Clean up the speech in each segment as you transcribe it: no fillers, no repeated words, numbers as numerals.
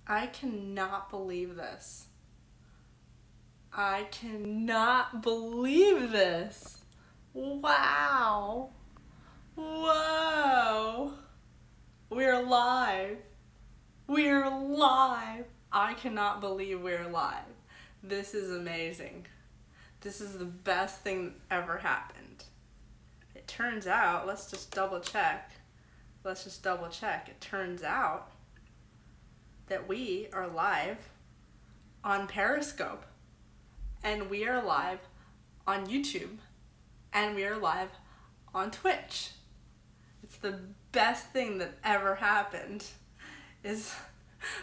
I cannot believe this. I cannot believe this. Wow. Whoa. We're live. We're live. I cannot believe we're live. This is amazing. This is the best thing that ever happened. It turns out, let's just double check. It turns out that we are live on Periscope, and we are live on YouTube, and we are live on Twitch. It's the best thing that ever happened. Is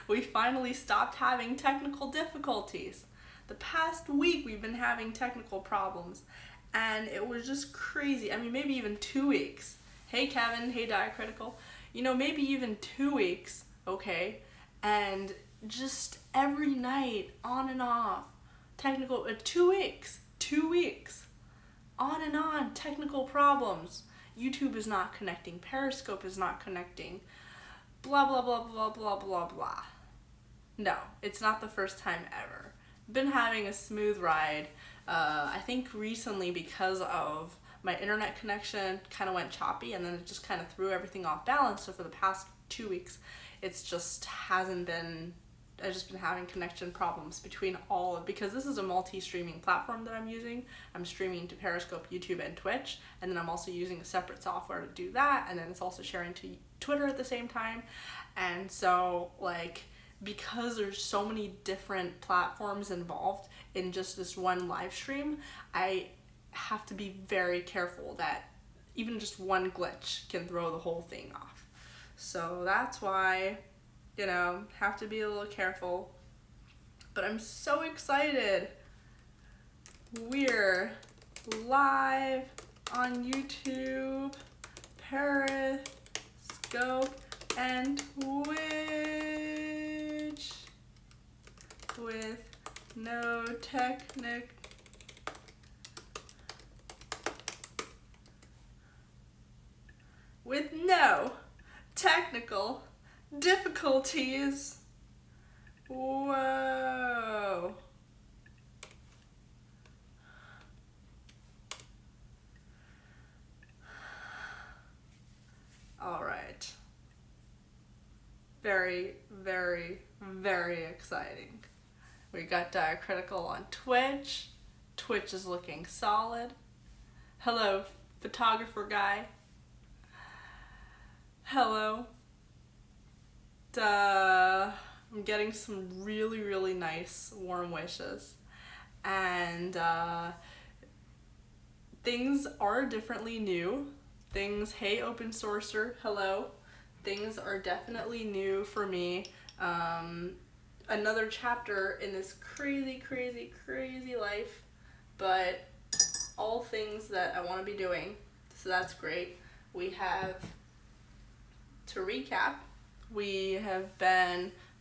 we finally stopped having technical difficulties. The past week we've been having technical problems, and it was just crazy. I mean, maybe even 2 weeks. Hey Kevin, hey Diacritical. Maybe even 2 weeks, okay? And just every night, on and off, technical, 2 weeks, on and on, technical problems. YouTube is not connecting, Periscope is not connecting, blah, blah, blah, blah, blah, blah, blah. No, it's not the first time ever. Been having a smooth ride. I think recently because of my internet connection kind of went choppy, and then it just kind of threw everything off balance. So for the past 2 weeks, it's just hasn't been, I've just been having connection problems between because this is a multi-streaming platform that I'm using. I'm streaming to Periscope, YouTube, and Twitch, and then I'm also using a separate software to do that, and then it's also sharing to Twitter at the same time. And so, because there's so many different platforms involved in just this one live stream, I have to be very careful that even just one glitch can throw the whole thing off. So that's why, have to be a little careful. But I'm so excited. We're live on YouTube, Periscope, and Twitch with no technical difficulties. Whoa. All right. Very, very, very exciting. We got Diacritical on Twitch. Twitch is looking solid. Hello, photographer guy. Hello. I'm getting some really, really nice warm wishes. And things are differently new. Hey open sourcer, hello. Things are definitely new for me. Another chapter in this crazy, crazy, crazy life, but all things that I want to be doing. So that's great. To recap, we have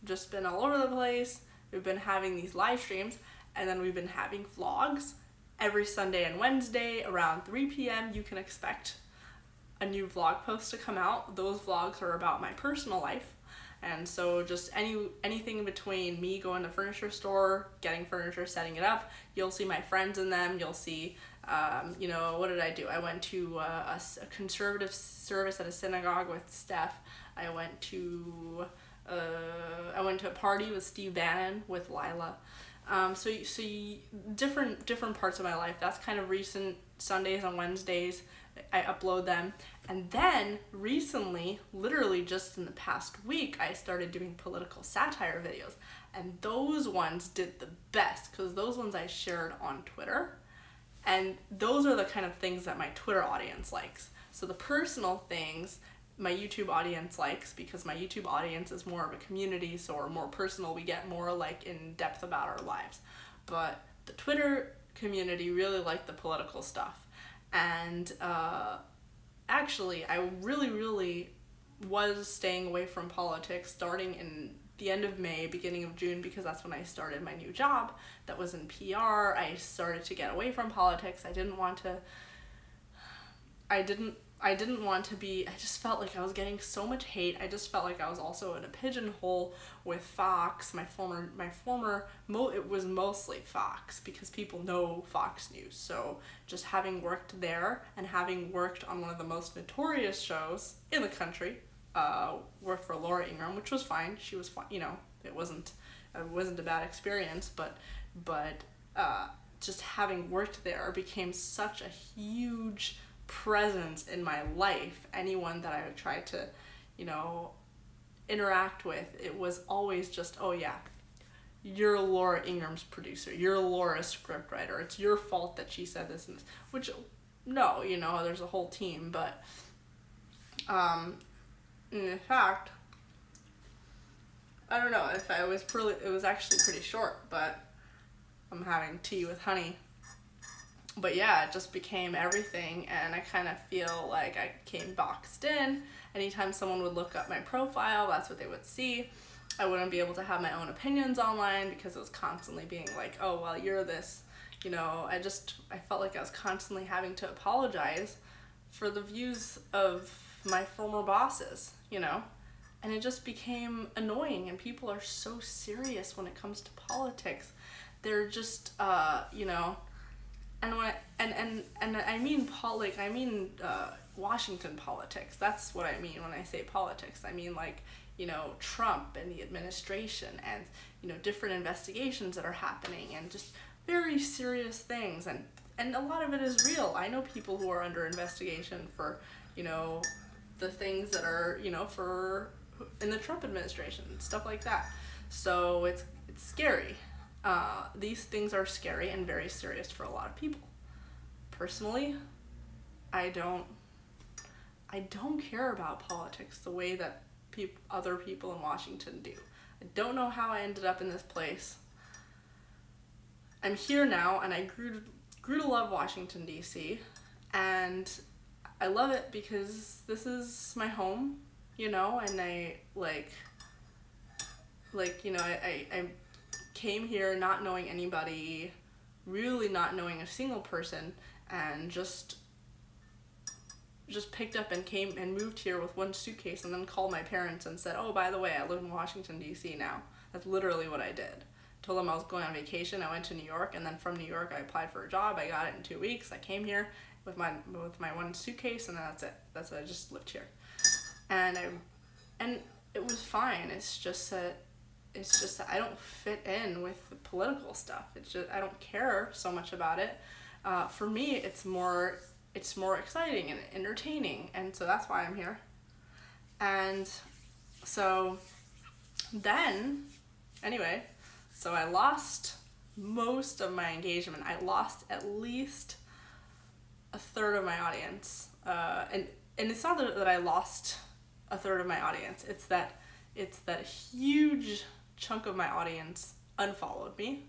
just been all over the place. We've been having these live streams, and then we've been having vlogs every Sunday and Wednesday around 3 p.m. You can expect a new vlog post to come out. Those vlogs are about my personal life, and so just anything in between me going to furniture store, getting furniture, setting it up. You'll see my friends in them. You'll see what did I do? I went to a conservative service at a synagogue with Steph. I went to a party with Steve Bannon with Lila. So different parts of my life. That's kind of recent. Sundays and Wednesdays, I upload them. And then recently, literally just in the past week, I started doing political satire videos. And those ones did the best, because those ones I shared on Twitter. And those are the kind of things that my Twitter audience likes. So the personal things my YouTube audience likes, because my YouTube audience is more of a community, so we're more personal. We get more in depth about our lives. But the Twitter community really liked the political stuff. And actually, I really, really was staying away from politics starting in the end of May, beginning of June, because that's when I started my new job that was in PR. I started to get away from politics. I I didn't want to be, I just felt like I was getting so much hate. I just felt like I was also in a pigeonhole with Fox. It was mostly Fox because people know Fox News. So just having worked there and having worked on one of the most notorious shows in the country, worked for Laura Ingraham, which was fine. She was fine, it wasn't a bad experience, but just having worked there became such a huge presence in my life. Anyone that I would try to, interact with, it was always just, oh yeah, you're Laura Ingram's producer, you're Laura's scriptwriter, it's your fault that she said this and this, which, no, there's a whole team, but, in fact, I don't know if it was actually pretty short, but I'm having tea with honey. But yeah, it just became everything, and I kind of feel like I came boxed in. Anytime someone would look up my profile, that's what they would see. I wouldn't be able to have my own opinions online because it was constantly being like, oh, well, you're this, I felt like I was constantly having to apologize for the views of my former bosses, and it just became annoying, and people are so serious when it comes to politics. They're just, and I mean Washington politics. That's what I mean when I say politics. I mean Trump and the administration and different investigations that are happening and just very serious things, and a lot of it is real. I know people who are under investigation for the things that are for in the Trump administration and stuff like that. So it's scary. These things are scary and very serious for a lot of people. Personally, I don't care about politics the way that other people in Washington do. I don't know how I ended up in this place. I'm here now, and I grew to love Washington, D.C., and I love it because this is my home, and I I came here not knowing anybody, really not knowing a single person, and just picked up and came and moved here with one suitcase, and then called my parents and said, oh, by the way, I live in Washington, D.C. now. That's literally what I did. Told them I was going on vacation. I went to New York, and then from New York I applied for a job. I got it in 2 weeks. I came here with my one suitcase, and that's it. I just lived here. And it was fine. It's just that I don't fit in with the political stuff. It's just I don't care so much about it. For me, it's more exciting and entertaining, and so that's why I'm here. And so then, anyway, so I lost most of my engagement. I lost at least a third of my audience, and it's not that I lost a third of my audience. It's that huge chunk of my audience unfollowed me.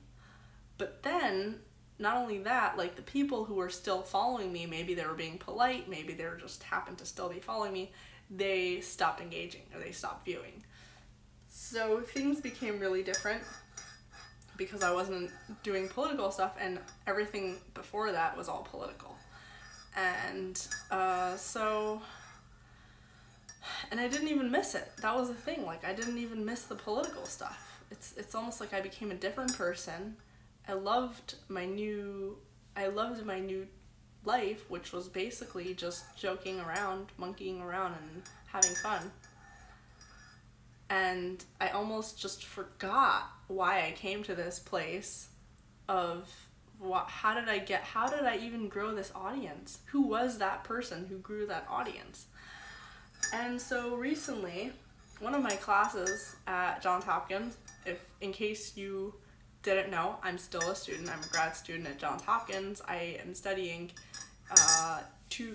But then, not only that, the people who were still following me, maybe they were being polite, maybe they were just happened to still be following me, they stopped engaging, or they stopped viewing. So things became really different because I wasn't doing political stuff, and everything before that was all political. And and I didn't even miss it. That was the thing. I didn't even miss the political stuff. It's almost like I became a different person. I loved my new life, which was basically just joking around, monkeying around, and having fun. And I almost just forgot why I came to this place of how did I even grow this audience? Who was that person who grew that audience? And so recently, one of my classes at Johns Hopkins, in case you didn't know, I'm still a student. I'm a grad student at Johns Hopkins. I am studying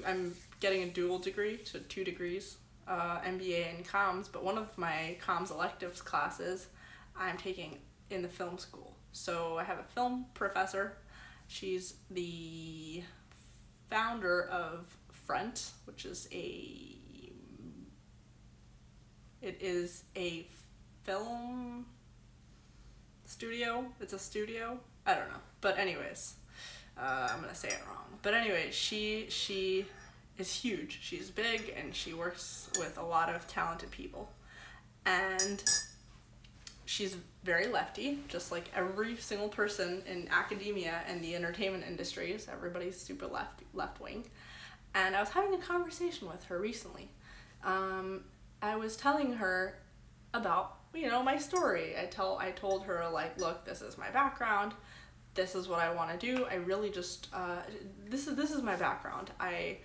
I'm getting a dual degree, so 2 degrees, MBA in comms, but one of my comms electives classes I'm taking in the film school. So I have a film professor. She's the founder of Front, which is a film studio. It's a studio. I don't know. But anyways, I'm gonna say it wrong. But anyway, she is huge. She's big and she works with a lot of talented people. And she's very lefty, just like every single person in academia and the entertainment industries. Everybody's super left wing. And I was having a conversation with her recently. I was telling her about, my story. I told her, like, look, this is my background. This is what I want to do. I really just, this is my background. I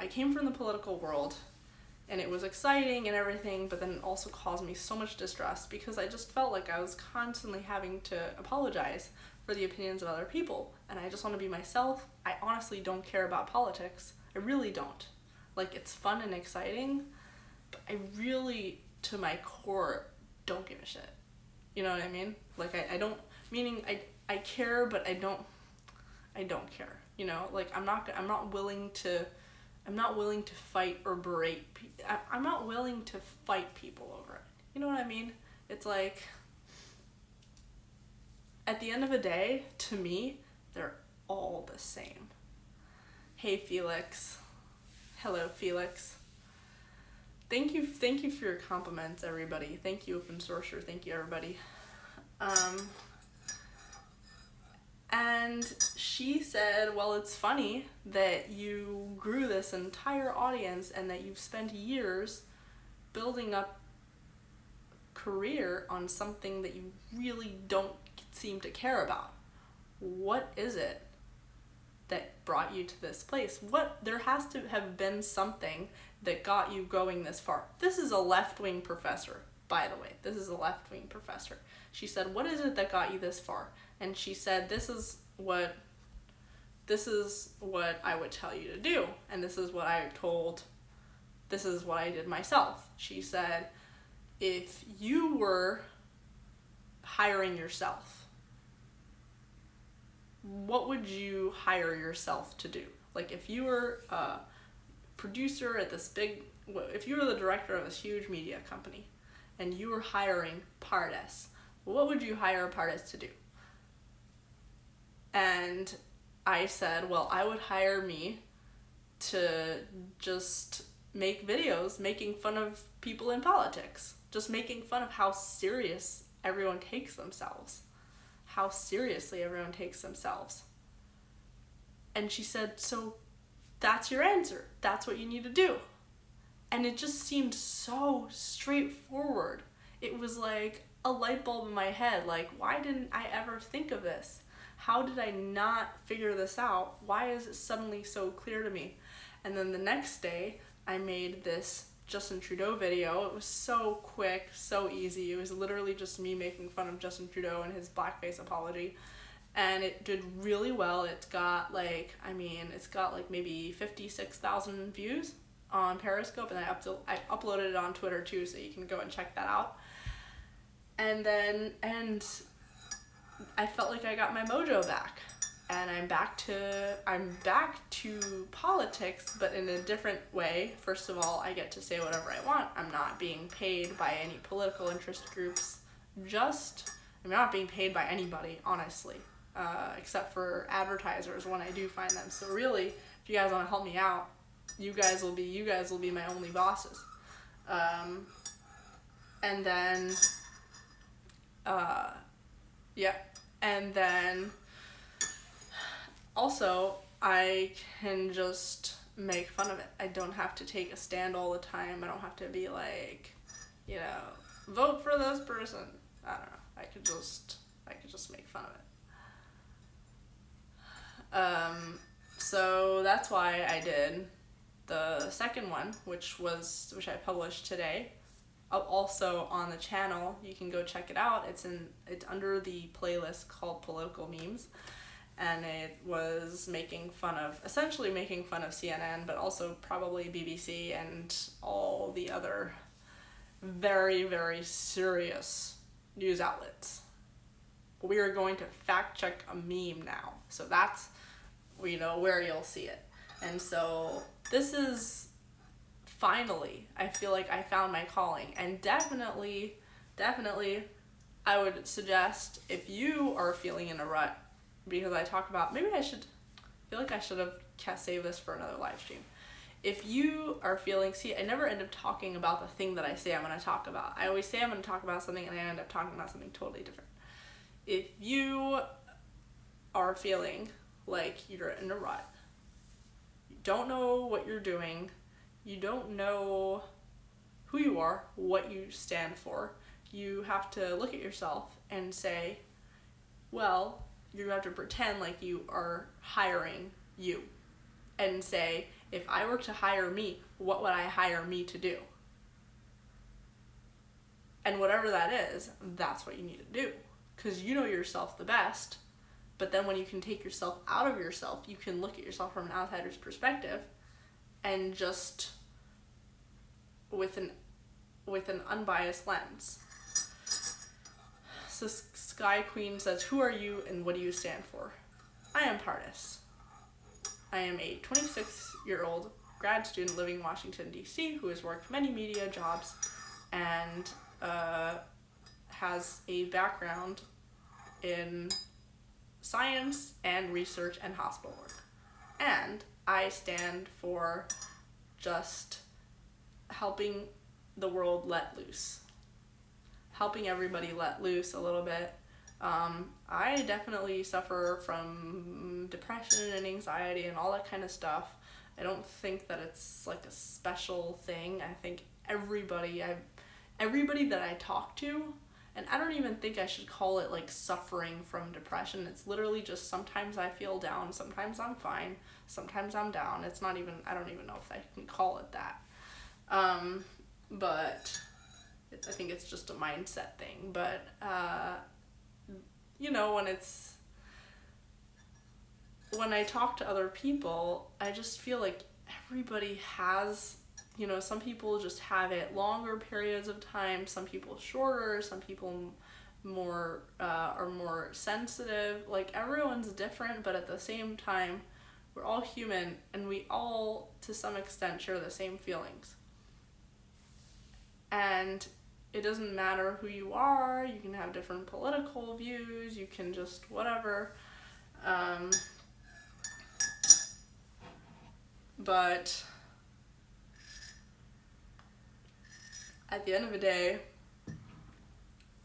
came from the political world, and it was exciting and everything, but then it also caused me so much distress because I just felt like I was constantly having to apologize for the opinions of other people, and I just want to be myself. I honestly don't care about politics. I really don't. Like, it's fun and exciting, but I really, to my core, don't give a shit. You know what I mean? Like, I don't, meaning I care, but I don't care. Like, I'm not willing to fight or berate I'm not willing to fight people over it. You know what I mean? It's like, at the end of the day, to me, they're all the same. Hey, Felix. Hello, Felix. Thank you for your compliments, everybody. Thank you, Open Sourcer. Thank you, everybody. And she said, well, it's funny that you grew this entire audience and that you've spent years building up a career on something that you really don't seem to care about. What is it that brought you to this place? There has to have been something that got you going this far. This is a left-wing professor, by the way. This is a left-wing professor. She said, what is it that got you this far? And she said, this is what I would tell you to do. And this is what I did myself. She said, if you were hiring yourself, what would you hire yourself to do? Like, if you were a producer at if you were the director of this huge media company and you were hiring Pardes, what would you hire Pardes to do? And I said, well, I would hire me to just make videos making fun of people in politics. Just making fun of how serious everyone takes themselves. How seriously everyone takes themselves. And she said, so that's your answer. That's what you need to do. And it just seemed so straightforward. It was like a light bulb in my head. Like, why didn't I ever think of this? How did I not figure this out? Why is it suddenly so clear to me? And then the next day, I made this Justin Trudeau video. It was so quick, so easy. It was literally just me making fun of Justin Trudeau and his blackface apology. And it did really well. It's got like maybe 56,000 views on Periscope, and I uploaded it on Twitter too, so you can go and check that out. And I felt like I got my mojo back, and I'm back to politics, but in a different way. First of all, I get to say whatever I want. I'm not being paid by any political interest groups. I'm not being paid by anybody, honestly, except for advertisers when I do find them. So really, if you guys want to help me out, you guys will be my only bosses. And then also I can just make fun of it. I don't have to take a stand all the time. I don't have to be like, vote for this person. I don't know. I could just make fun of it. So that's why I did the second one, which I published today. Also on the channel, you can go check it out. It's under the playlist called Political Memes, and it was essentially making fun of CNN, but also probably BBC and all the other very, very serious news outlets. We are going to fact check a meme now, so that's where you'll see it. And so this is finally, I feel like I found my calling. And definitely, I would suggest, if you are feeling in a rut, because I talk about, I feel like I should have saved this for another live stream. If you are feeling, see, I never end up talking about the thing that I say I'm going to talk about. I always say I'm going to talk about something and I end up talking about something totally different. If you are feeling like you're in a rut, you don't know what you're doing, you don't know who you are, what you stand for, you have to look at yourself and say, well, you have to pretend like you are hiring you and say, if I were to hire me, what would I hire me to do? And whatever that is, that's what you need to do. Because you know yourself the best, but then when you can take yourself out of yourself, you can look at yourself from an outsider's perspective and just with an unbiased lens. So Sky Queen says, who are you and what do you stand for? I am Pardes. I am a 26-year-old grad student living in Washington, D.C. who has worked many media jobs and has a background in science and research and hospital work. And I stand for just helping the world let loose. Helping everybody let loose a little bit. I definitely suffer from depression and anxiety and all that kind of stuff. I don't think that it's like a special thing. I think everybody that I talk to, and I don't even think I should call it like suffering from depression. It's literally just sometimes I feel down, sometimes I'm fine, sometimes I'm down. It's not even, I don't even know if I can call it that. But I think it's just a mindset thing. But, you know, when I talk to other people, I just feel like everybody has, you know, some people just have it longer periods of time, some people shorter, some people more are more sensitive. Like, everyone's different, but at the same time, we're all human, and we all, to some extent, share the same feelings. And it doesn't matter who you are, you can have different political views, you can just whatever. But at the end of the day,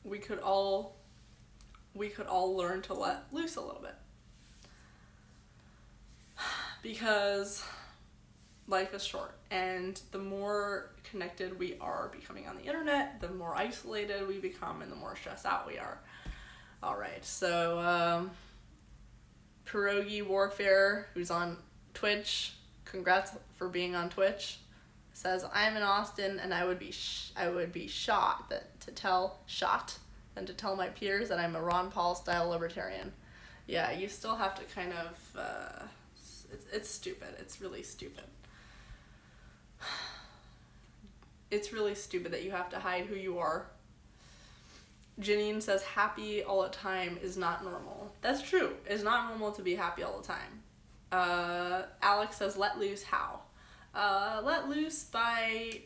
we could all learn to let loose a little bit. Because life is short, and the more connected we are becoming on the internet, the more isolated we become and the more stressed out we are. Alright, so Pierogi Warfare, who's on Twitch, congrats for being on Twitch, says, I'm in Austin and I would be shot than to tell my peers that I'm a Ron Paul style libertarian. Yeah, you still have to kind of, it's stupid. It's really stupid. It's really stupid that you have to hide who you are. Janine says, happy all the time is not normal. That's true. It's not normal to be happy all the time. Alex says, let loose how? Let loose by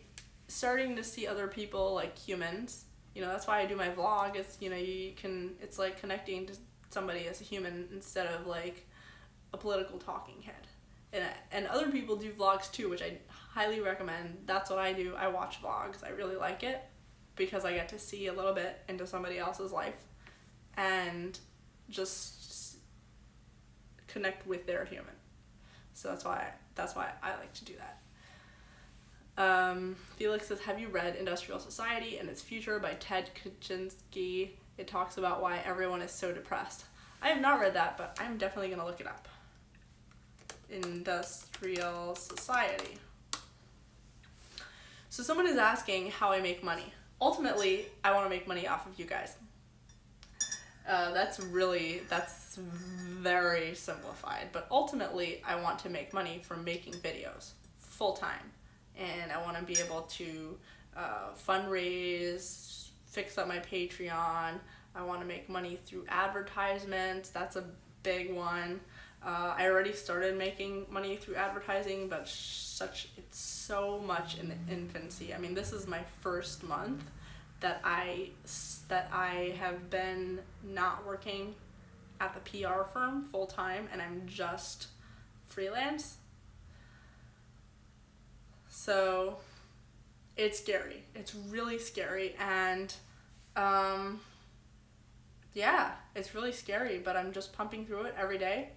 starting to see other people like humans. You know, that's why I do my vlog. It's, you know, it's like connecting to somebody as a human instead of like a political talking head. And other people do vlogs too, which I highly recommend. That's what I do. I watch vlogs. I really like it because I get to see a little bit into somebody else's life and just connect with their human. So that's why I like to do that. Felix says, have you read Industrial Society and Its Future by Ted Kaczynski? It talks about why everyone is so depressed. I have not read that, but I'm definitely going to look it up. Industrial Society. So someone is asking how I make money. Ultimately, I want to make money off of you guys. That's very simplified, but ultimately I want to make money from making videos full time, and I want to be able to fundraise, fix up my Patreon. I want to make money through advertisements. That's a big one. I already started making money through advertising, but it's so much in the infancy. I mean, this is my first month that I have been not working at the PR firm full time, and I'm just freelance. So it's scary. It's really scary. And yeah, it's really scary, but I'm just pumping through it every day.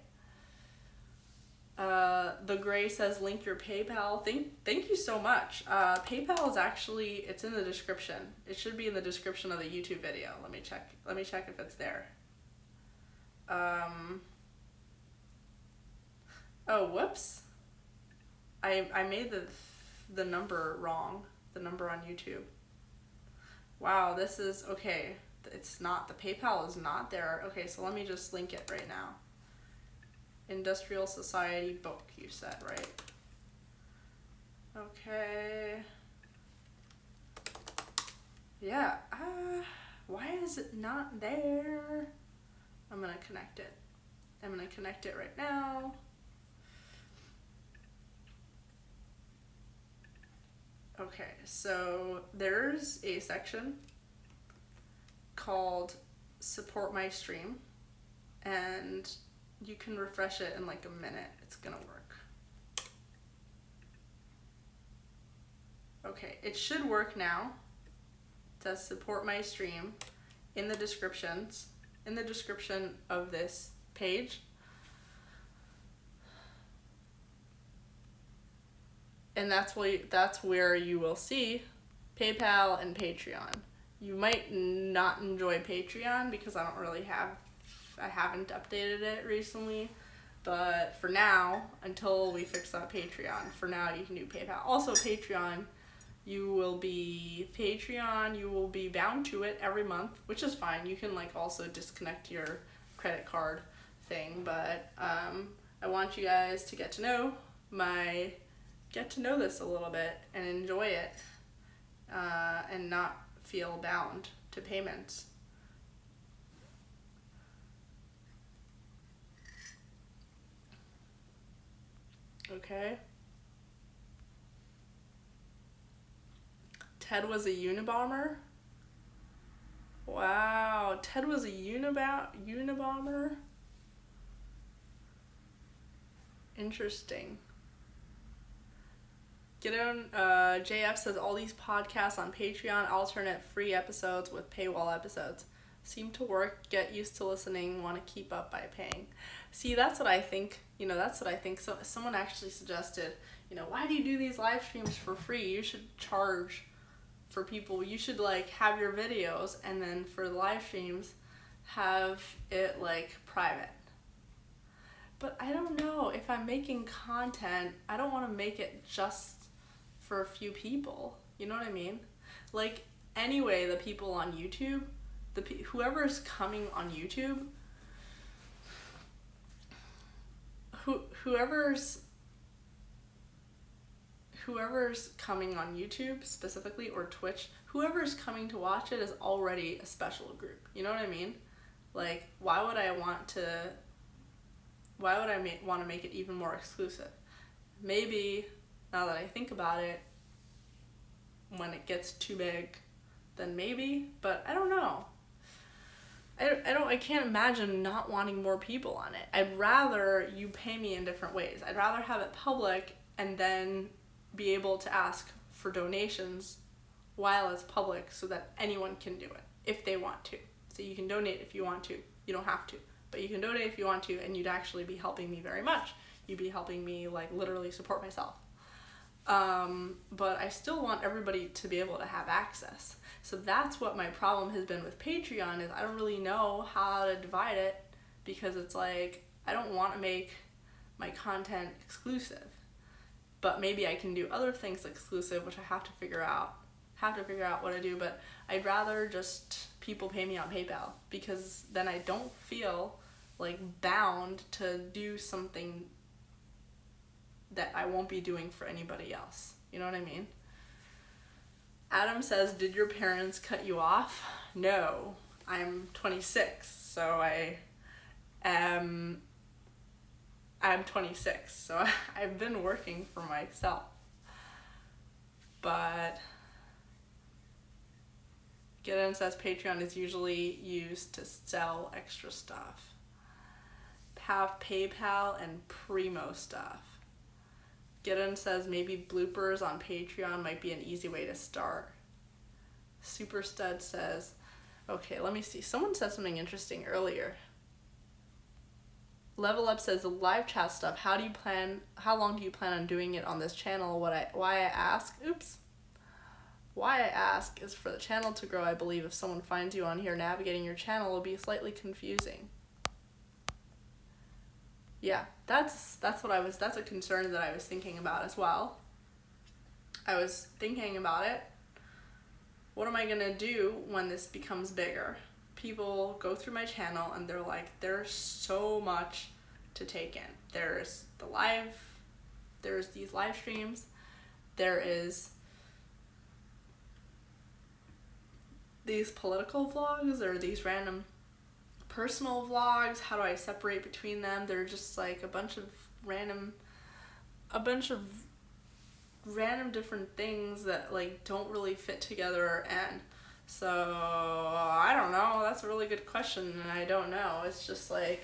The Gray says link your PayPal. Thank you so much. PayPal is actually, it's in the description. It should be in the description of the YouTube video. Let me check if it's there. Oh, whoops. I made the number wrong. The number on YouTube. Wow, this is, okay. It's not, the PayPal is not there. Okay, so let me just link it right now. Industrial Society book, you said, right? Okay. Yeah. Why is it not there? I'm gonna connect it. I'm gonna connect it right now. Okay, so there's a section called Support My Stream, and you can refresh it in like a minute. It's gonna work. Okay, it should work now. It says Support My Stream in the descriptions, in the description of this page. And that's where you will see PayPal and Patreon. You might not enjoy Patreon because I haven't updated it recently. But for now, until we fix that Patreon, for now you can do PayPal. Also Patreon, you will be bound to it every month, which is fine. You can like also disconnect your credit card thing, but I want you guys to get to know this a little bit and enjoy it, and not feel bound to payments. Okay. Ted was a Unabomber? Wow, Ted was a Unabomber? Interesting. JF says all these podcasts on Patreon, alternate free episodes with paywall episodes. Seem to work, get used to listening, want to keep up by paying. See, that's what I think. So someone actually suggested, why do you do these live streams for free? You should charge for people. You should like have your videos and then for the live streams have it like private. But I don't know, if I'm making content, I don't want to make it just for a few people. You know what I mean? Like, anyway, the people on YouTube, whoever's coming on YouTube, whoever's coming on YouTube specifically, or Twitch, whoever's coming to watch it is already a special group. You know what I mean? Like, why would I want to make it even more exclusive? Maybe, now that I think about it, when it gets too big, then maybe, but I don't know. I can't imagine not wanting more people on it. I'd rather you pay me in different ways. I'd rather have it public and then be able to ask for donations while it's public so that anyone can do it if they want to. So you can donate if you want to. You don't have to, but you can donate if you want to, and you'd actually be helping me very much. You'd be helping me like literally support myself. But I still want everybody to be able to have access. So that's what my problem has been with Patreon, is I don't really know how to divide it, because it's like, I don't want to make my content exclusive, but maybe I can do other things exclusive, which I have to figure out what to do. But I'd rather just people pay me on PayPal, because then I don't feel like bound to do something that I won't be doing for anybody else. You know what I mean? Adam says, did your parents cut you off? No, I'm 26, so I'm 26, so I've been working for myself. But Gideon says Patreon is usually used to sell extra stuff. Have PayPal and Primo stuff. Gideon says maybe bloopers on Patreon might be an easy way to start. Super Stud says, okay, let me see. Someone said something interesting earlier. Level Up says the live chat stuff. How long do you plan on doing it on this channel? Why I ask? Oops. Why I ask is for the channel to grow. I believe if someone finds you on here, navigating your channel will be slightly confusing. Yeah, that's a concern that I was thinking about as well. I was thinking about it. What am I gonna do when this becomes bigger? People go through my channel and they're like, there's so much to take in. There's these live streams, there is these political vlogs or these random personal vlogs. How do I separate between them? They're just like a bunch of random different things that like don't really fit together, and so I don't know. That's a really good question, and I don't know. It's just like,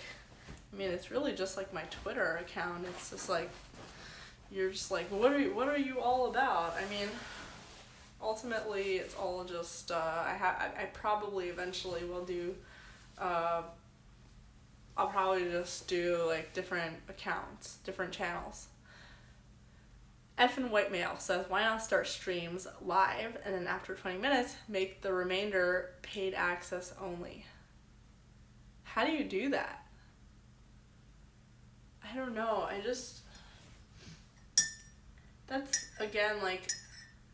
I mean, it's really just like my Twitter account. It's just like, you're just like, what are you all about? I mean, ultimately it's all just I probably eventually will do I'll probably just do like different accounts, different channels. Effin' White Male says, why not start streams live and then after 20 minutes make the remainder paid access only? How do you do that? I don't know. That's again, like,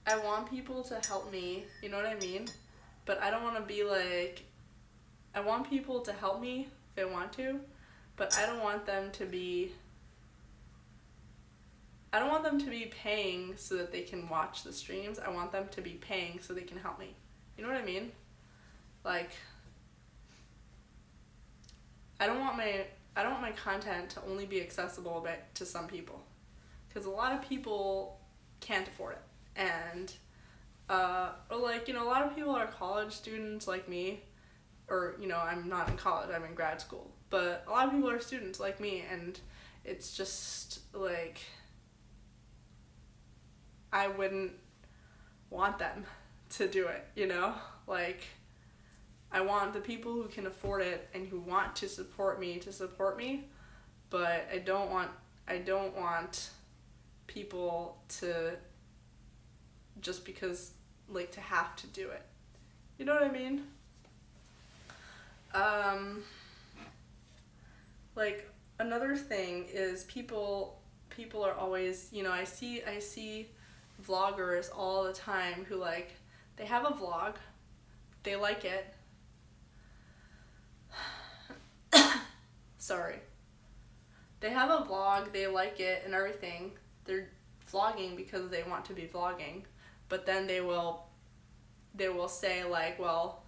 I want people to help me, you know what I mean? But I don't want to be like, I want people to help me if they want to, but I don't want them to be paying so that they can watch the streams. I want them to be paying so they can help me. You know what I mean? Like, I don't want my content to only be accessible to some people, because a lot of people can't afford it. And or like, you know, a lot of people are college students like me, or, you know, I'm not in college, I'm in grad school, but a lot of people are students like me, and it's just like, I wouldn't want them to do it, you know? Like, I want the people who can afford it and who want to support me, but I don't want people to, just because, like, to have to do it. You know what I mean? Like, another thing is people are always, you know, I see vloggers all the time who, like, they have a vlog, they like it, sorry, they have a vlog, they like it and everything, they're vlogging because they want to be vlogging, but then they will say, like, well,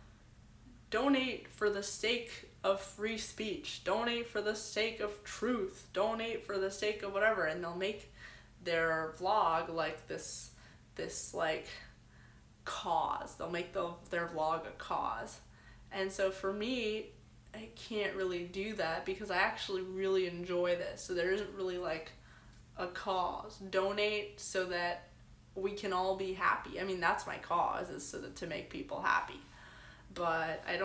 donate for the sake of free speech, donate for the sake of truth, donate for the sake of whatever, and they'll make their vlog like this like cause. They'll make their vlog a cause. And so for me, I can't really do that because I actually really enjoy this. So there isn't really like a cause. Donate so that we can all be happy. I mean, that's my cause, is so that to make people happy. But I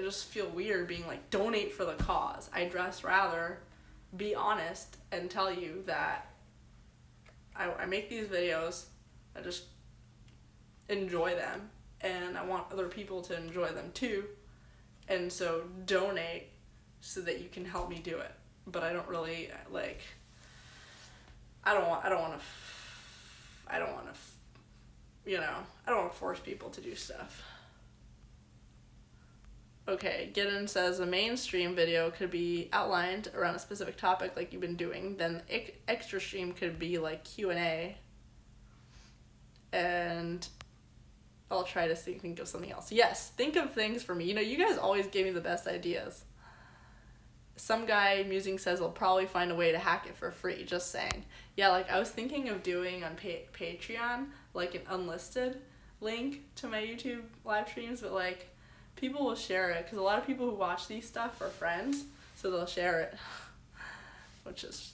just feel weird being like, donate for the cause. I'd just rather be honest and tell you that I make these videos, I just enjoy them, and I want other people to enjoy them too, and so donate so that you can help me do it. But I don't really, like, I don't want to force people to do stuff. Okay, Gideon says a mainstream video could be outlined around a specific topic like you've been doing. Then extra stream could be like Q&A. And I'll try to think of something else. Yes, think of things for me. You know, you guys always give me the best ideas. Some guy musing says I'll probably find a way to hack it for free. Just saying. Yeah, like I was thinking of doing on Patreon, like an unlisted link to my YouTube live streams, but like, people will share it, because a lot of people who watch these stuff are friends, so they'll share it.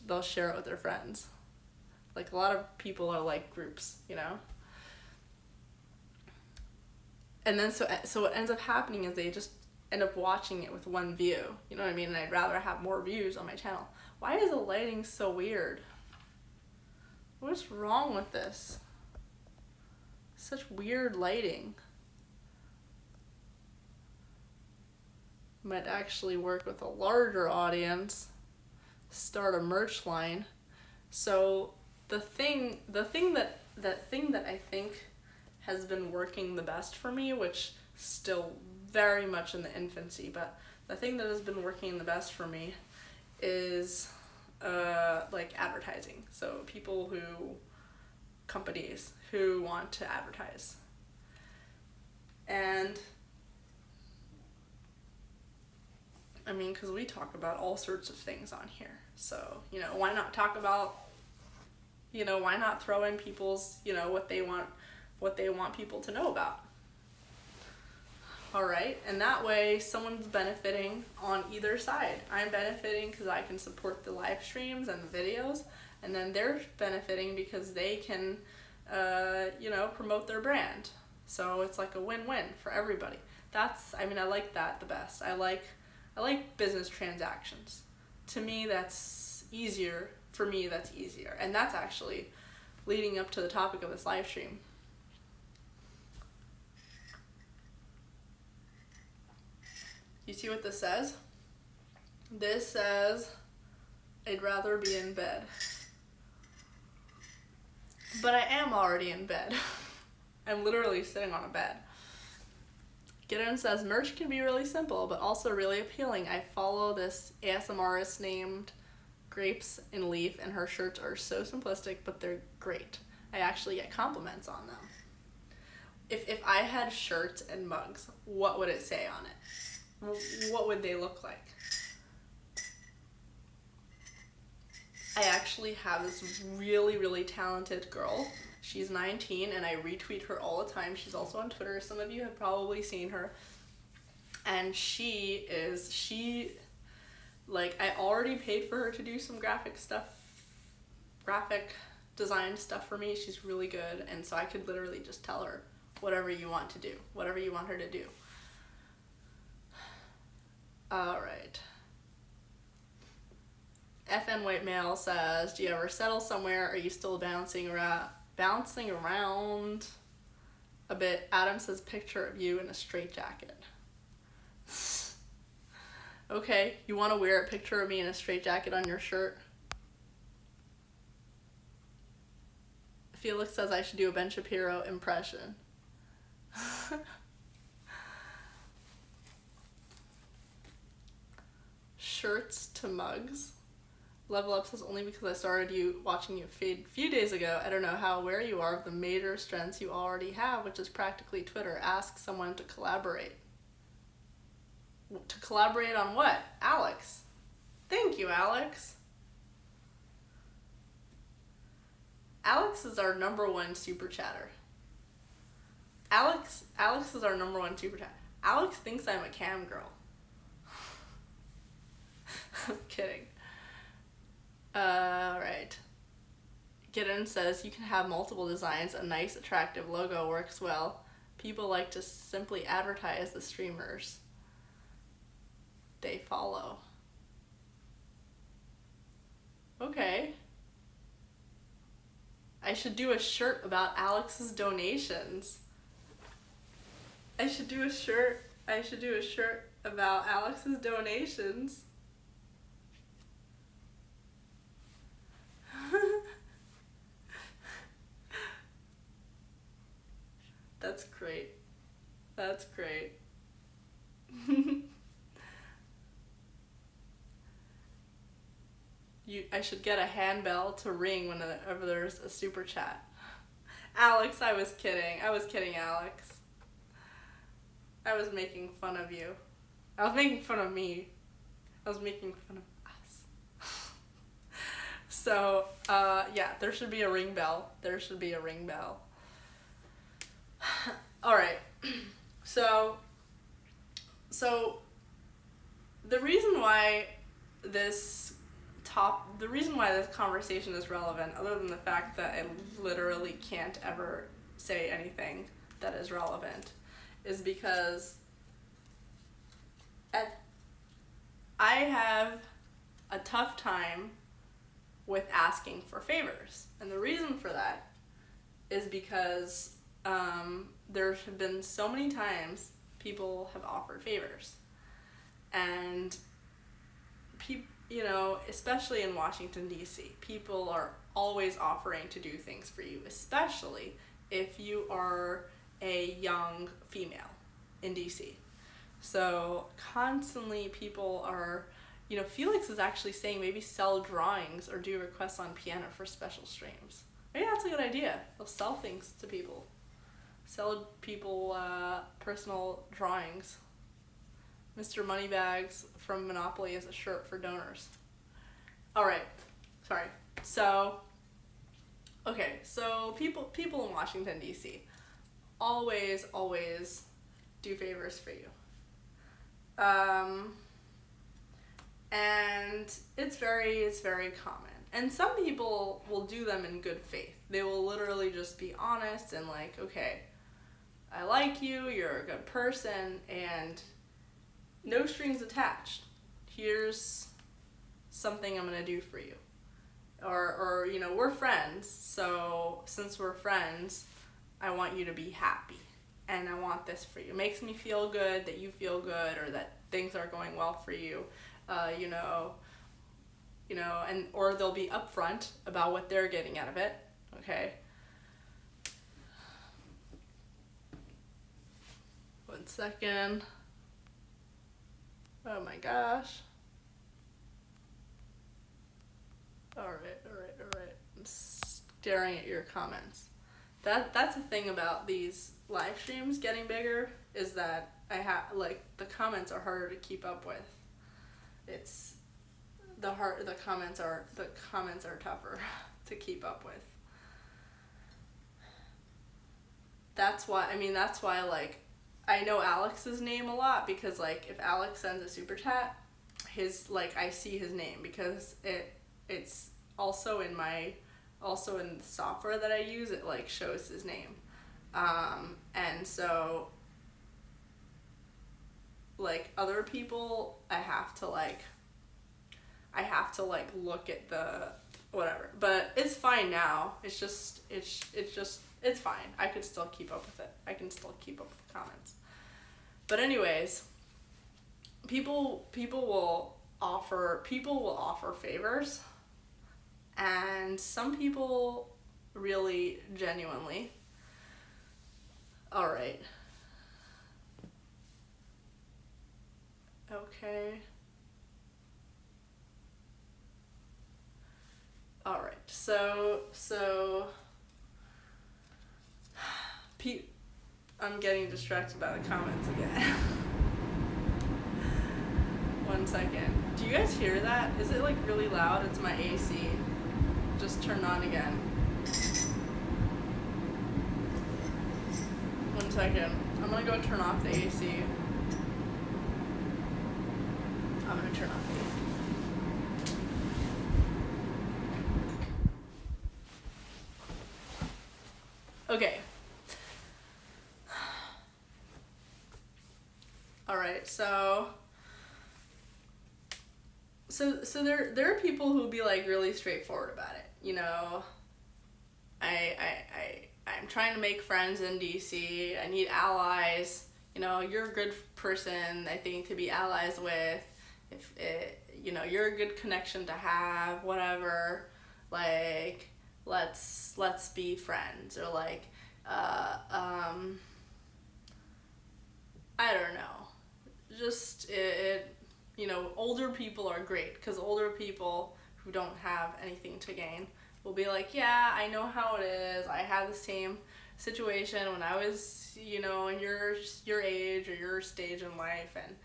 They'll share it with their friends. Like, a lot of people are like groups, you know? And then so what ends up happening is they just end up watching it with one view. You know what I mean? And I'd rather have more views on my channel. Why is the lighting so weird? What's wrong with this? Such weird lighting. Might actually work with a larger audience. Start a merch line. So the thing that I think has been working the best for me, which still very much in the infancy, but the thing that has been working the best for me is like advertising. So companies who want to advertise. And I mean, because we talk about all sorts of things on here. So, you know, why not talk about, you know, why not throw in people's, you know, what they want people to know about. All right, and that way someone's benefiting on either side. I'm benefiting because I can support the live streams and the videos, and then they're benefiting because they can, you know, promote their brand. So it's like a win-win for everybody. I like that the best. I like business transactions. To me, that's easier. For me, that's easier. And that's actually leading up to the topic of this live stream. You see what this says? This says, I'd rather be in bed. But I am already in bed. I'm literally sitting on a bed. Gideon says, merch can be really simple, but also really appealing. I follow this ASMRist named Grapes in Leaf, and her shirts are so simplistic, but they're great. I actually get compliments on them. If I had shirts and mugs, what would it say on it? What would they look like? I actually have this really, really talented girl. She's 19 and I retweet her all the time. She's also on Twitter. Some of you have probably seen her. And like, I already paid for her to do some graphic design stuff for me. She's really good. And so I could literally just tell her whatever you want to do, whatever you want her to do. All right. FN White Male says, do you ever settle somewhere? Are you still bouncing around a bit? Adam says, picture of you in a straitjacket. Okay, you want to wear a picture of me in a straitjacket on your shirt? Felix says I should do a Ben Shapiro impression. Shirts to mugs. Level Up says, only because I started watching you a few days ago. I don't know how aware you are of the major strengths you already have, which is practically Twitter. Ask someone to collaborate. To collaborate on what? Alex. Thank you, Alex. Alex is our #1 super chatter. Alex is our #1 super chatter. Alex thinks I'm a cam girl. I'm kidding. Alright. Gideon says, you can have multiple designs. A nice, attractive logo works well. People like to simply advertise the streamers they follow. Okay. I should do a shirt about Alex's donations. I should do a shirt about Alex's donations. That's great. That's great. I should get a handbell to ring whenever there's a super chat. Alex, I was kidding. I was kidding, Alex. I was making fun of you. I was making fun of me. I was making fun of us. So, yeah, there should be a ring bell. There should be a ring bell. All right. So the reason why this the reason why this conversation is relevant, other than the fact that I literally can't ever say anything that is relevant, is because I have a tough time with asking for favors. And the reason for that is because there have been so many times people have offered favors. And especially in Washington, D.C., people are always offering to do things for you, especially if you are a young female in D.C. So constantly people are, Felix is actually saying maybe sell drawings or do requests on piano for special streams. Maybe that's a good idea. They'll sell things to people. Sell people personal drawings. Mr. Moneybags from Monopoly is a shirt for donors. Alright, sorry. So people in Washington, D.C. always do favors for you. And it's very common. And some people will do them in good faith. They will literally just be honest and like, okay, I like you, you're a good person, and no strings attached. Here's something I'm gonna do for you. Or we're friends, so since we're friends, I want you to be happy. And I want this for you. It makes me feel good that you feel good, or that things are going well for you. Or they'll be upfront about what they're getting out of it. Okay. One second. Oh my gosh. Alright. I'm staring at your comments. That's the thing about these live streams getting bigger, is that the comments are harder to keep up with. It's the comments are tougher to keep up with. That's why I know Alex's name a lot, because if Alex sends a super chat, I see his name, because it's also in the software that I use, it shows his name. And so other people, I have to look at the whatever, but it's fine now. It's fine. I could still keep up with it. I can still keep up with the comments. But anyways, people will offer favors, and some people really genuinely. All right. Okay. All right. So I'm getting distracted by the comments again. One second. Do you guys hear that? Is it really loud? It's my AC. Just turned on again. One second. I'm gonna go turn off the AC. I'm gonna turn off the AC. Okay. Alright, so there are people who be really straightforward about it. I'm trying to make friends in DC. I need allies. You're a good person, I think, to be allies with. If you're a good connection to have, whatever. Let's be friends, or I don't know. Just older people are great, because older people who don't have anything to gain will be yeah, I know how it is. I had the same situation when I was, in your age or your stage in life, and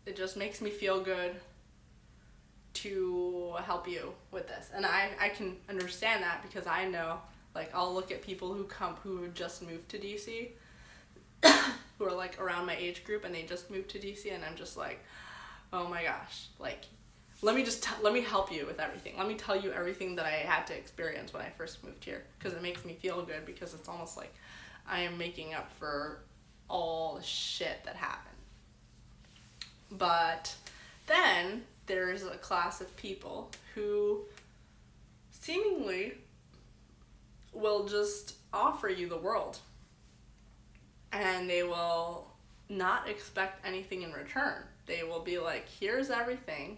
it just makes me feel good to help you with this. And I can understand that, because I know, I'll look at people who just moved to DC, who are around my age group, and they just moved to DC, and I'm just oh my gosh, let me help you with everything. Let me tell you everything that I had to experience when I first moved here, because it makes me feel good, because it's almost like I am making up for all the shit that happened. But then there's a class of people who seemingly will just offer you the world, and they will not expect anything in return. They will be like, here's everything,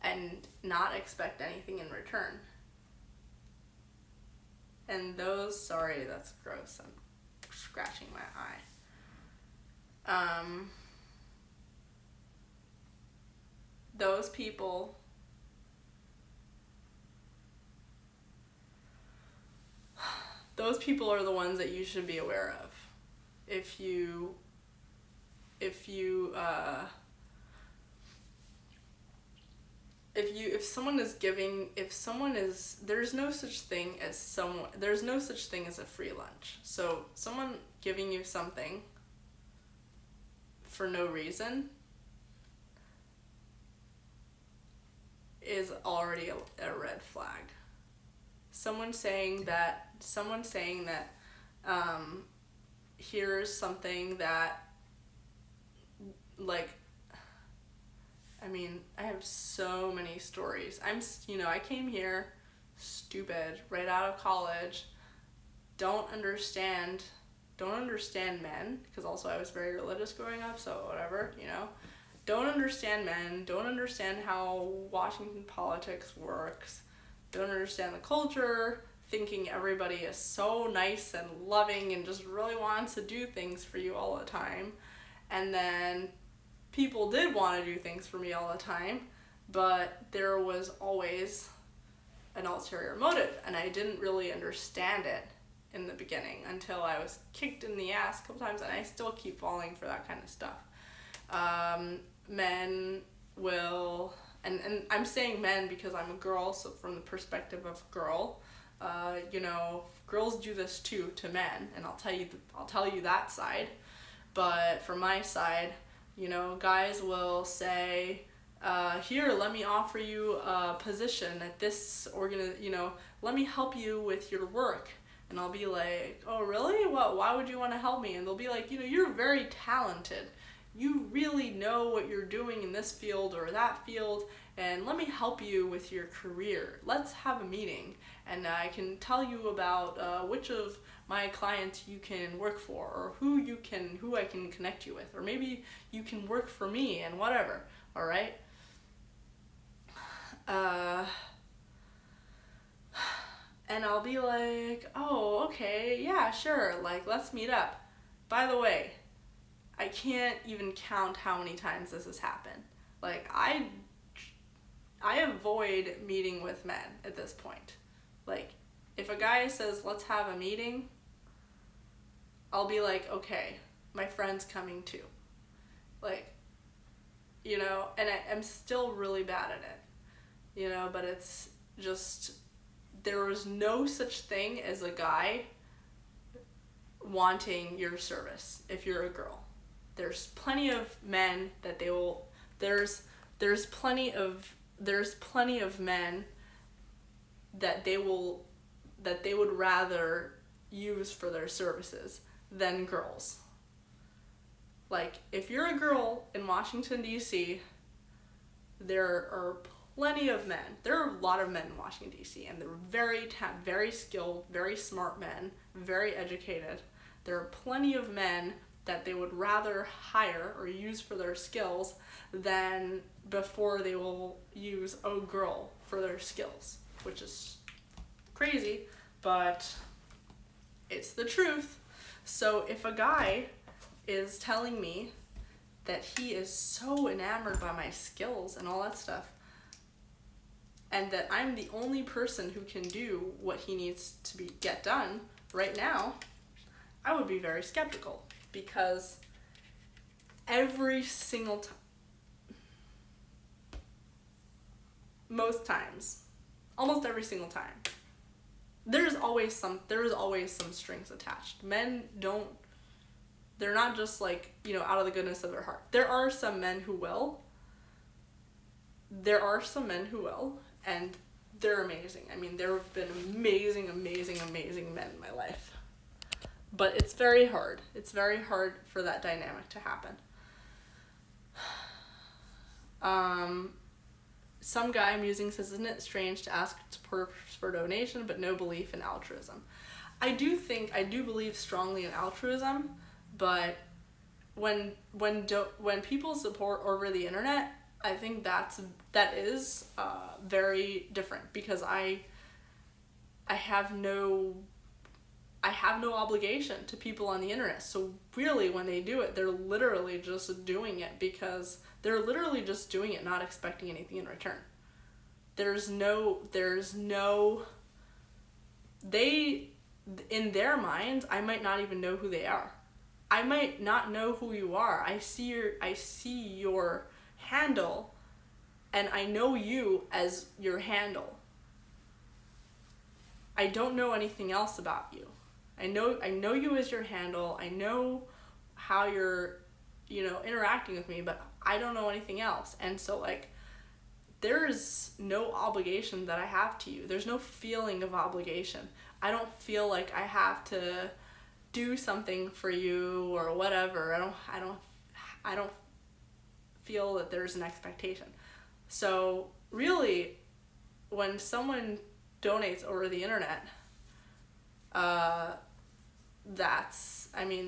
and not expect anything in return. And those, sorry, that's gross, I'm scratching my eye. Those people are the ones that you should be aware of. If someone is giving, there's no such thing as a free lunch. So someone giving you something for no reason is already a red flag. Someone saying that here's something that, like, I mean, I have so many stories. I came here stupid, right out of college, don't understand men, because also I was very religious growing up, so whatever, don't understand men, don't understand how Washington politics works, don't understand the culture, thinking everybody is so nice and loving and just really wants to do things for you all the time. And then people did want to do things for me all the time, but there was always an ulterior motive, and I didn't really understand it in the beginning until I was kicked in the ass a couple times, and I still keep falling for that kind of stuff. Men will, and I'm saying men because I'm a girl, so from the perspective of a girl, girls do this too to men, and I'll tell you that side. But from my side, guys will say, here, let me offer you a position at this let me help you with your work. And I'll be like, oh, really? Why would you want to help me? And they'll be like, you're very talented. You really know what you're doing in this field or that field, and let me help you with your career. Let's have a meeting, and I can tell you about which of my clients you can work for, or who I can connect you with, or maybe you can work for me and whatever. All right. And I'll be like, oh, okay, yeah, sure, like, let's meet up. By the way, I can't even count how many times this has happened. Like, I avoid meeting with men at this point. Like, if a guy says, let's have a meeting, I'll be like, okay, my friend's coming too. Like, and I'm still really bad at it, but it's just, there was no such thing as a guy wanting your service if you're a girl. There's plenty of men that they will, there's plenty of men that they would rather use for their services than girls. Like, if you're a girl in Washington, D.C., there are plenty of men. There are a lot of men in Washington, D.C., and they're very skilled, very smart men, very educated. There are plenty of men that they would rather hire or use for their skills than before they will use a girl for their skills, which is crazy, but it's the truth. So if a guy is telling me that he is so enamored by my skills and all that stuff, and that I'm the only person who can do what he needs to get done right now, I would be very skeptical, because every single time, most times, almost every single time, there is always some strings attached. Men they're not just like, out of the goodness of their heart. There are some men who will, there are some men who will, and they're amazing. I mean, there have been amazing, amazing, amazing men in my life. But it's very hard. It's very hard for that dynamic to happen. Some guy musing says, isn't it strange to ask supporters for donation but no belief in altruism? I do believe strongly in altruism, but when people support over the internet, I think that is very different, because I have no obligation to people on the internet. So really, when they do it, they're literally just doing it because they're literally just doing it, not expecting anything in return. In their minds, I might not even know who they are. I might not know who you are. I see your handle, and I know you as your handle. I don't know anything else about you. I know you as your handle. I know how you're, interacting with me, but I don't know anything else. And so, like, there's no obligation that I have to you. There's no feeling of obligation. I don't feel like I have to do something for you or whatever. I don't feel that there's an expectation. So like when someone donates over the internet,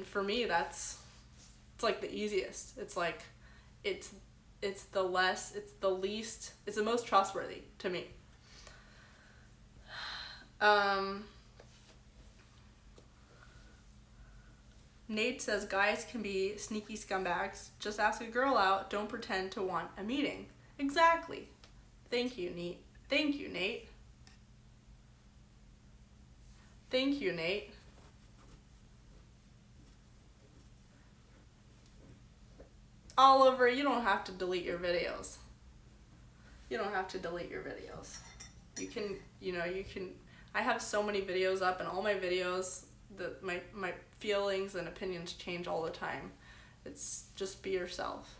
for me, it's like the easiest. It's like, it's the least, it's the most trustworthy to me. Nate says, guys can be sneaky scumbags. Just ask a girl out. Don't pretend to want a meeting. Exactly. Thank you, Nate. Thank you, Nate. Thank you, Nate. Oliver, you don't have to delete your videos. You don't have to delete your videos. You can, I have so many videos up, and all my videos, my feelings and opinions change all the time. It's just be yourself.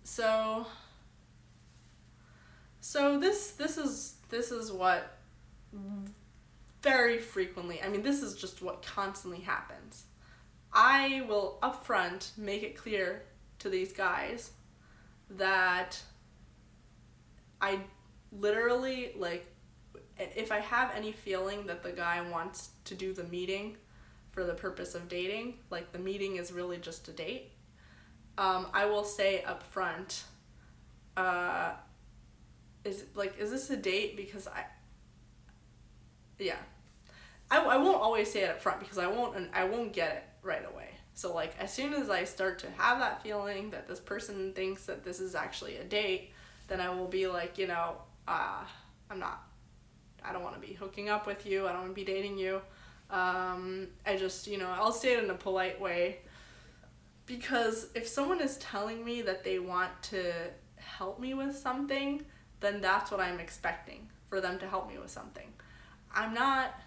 So this is what very frequently, this is just what constantly happens. I will upfront make it clear to these guys that I literally, like, if I have any feeling that the guy wants to do the meeting for the purpose of dating, like the meeting is really just a date, I will say up front, is this a date? Because I won't always say it up front, because I won't get it right away. So, like, as soon as I start to have that feeling that this person thinks that this is actually a date, then I will be like, I don't want to be hooking up with you. I don't want to be dating you. I just, I'll say it in a polite way. Because if someone is telling me that they want to help me with something, then that's what I'm expecting, for them to help me with something. I'm not...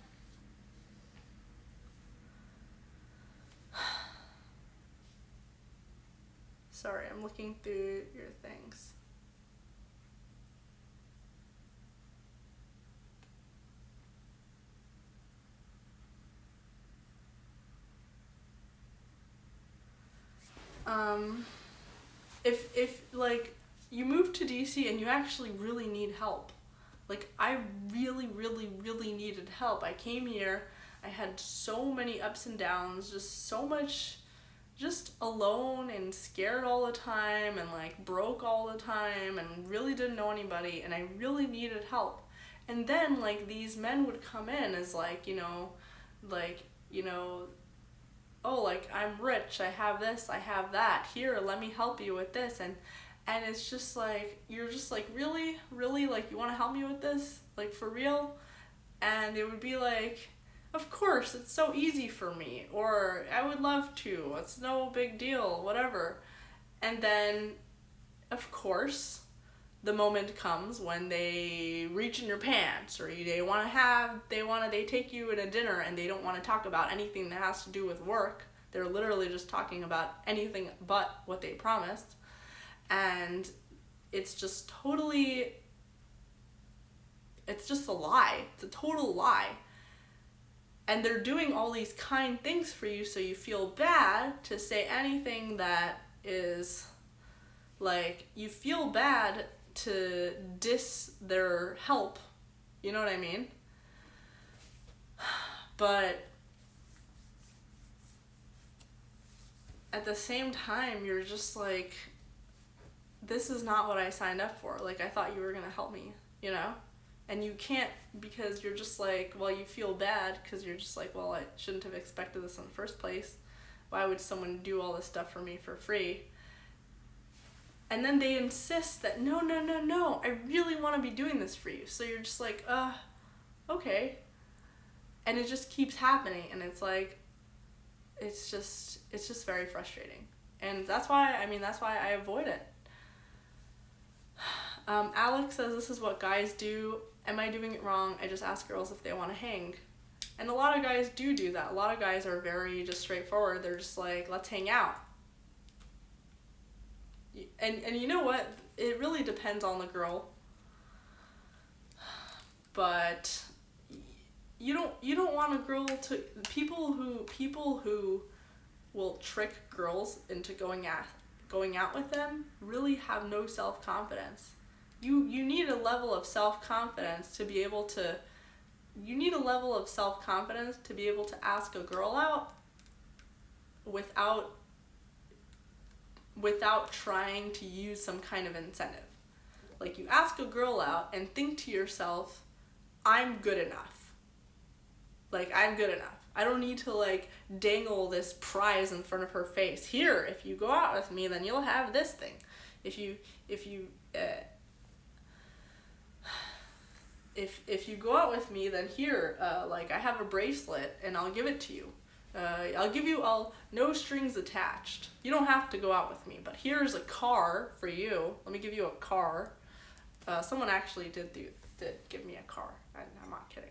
Sorry, I'm looking through your things. If like you move to DC and you actually really need help, like I really, really, really needed help. I came here, I had so many ups and downs, just so much, just alone and scared all the time, and like broke all the time, and really didn't know anybody, and I really needed help. And then like these men would come in as oh, like, I'm rich, I have this, I have that, here, let me help you with this, and it's just like, you're just like, really, like, you want to help me with this, like, for real? And they would be like, of course, it's so easy for me, or I would love to, it's no big deal, whatever. And then, of course, the moment comes when they reach in your pants, or they take you in a dinner and they don't want to talk about anything that has to do with work. They're literally just talking about anything but what they promised. And it's just totally, it's just a lie. It's a total lie. And they're doing all these kind things for you, so you feel bad to say anything that is, like, you feel bad to diss their help. You know what I mean? But at the same time, you're just like, this is not what I signed up for. Like, I thought you were gonna help me, you know? And you can't, because you're just like, well, you feel bad because you're just like, well, I shouldn't have expected this in the first place. Why would someone do all this stuff for me for free? And then they insist that, no, I really want to be doing this for you. So you're just like, okay. And it just keeps happening, and it's like, it's just very frustrating. And that's why I avoid it. Alex says, this is what guys do. Am I doing it wrong? I just ask girls if they want to hang. And a lot of guys do that. A lot of guys are very just straightforward. They're just like, let's hang out. And you know what? It really depends on the girl. But you don't want a girl to, people who will trick girls into going out with them really have no self-confidence. You need a level of self-confidence to be able to ask a girl out without trying to use some kind of incentive. Like, you ask a girl out and think to yourself, I'm good enough. Like, I'm good enough. I don't need to, like, dangle this prize in front of her face. Here, if you go out with me, then you'll have this thing. If you go out with me, then here, like, I have a bracelet and I'll give it to you. No strings attached. You don't have to go out with me, but here's a car for you. Let me give you a car. Someone actually did give me a car. I'm not kidding.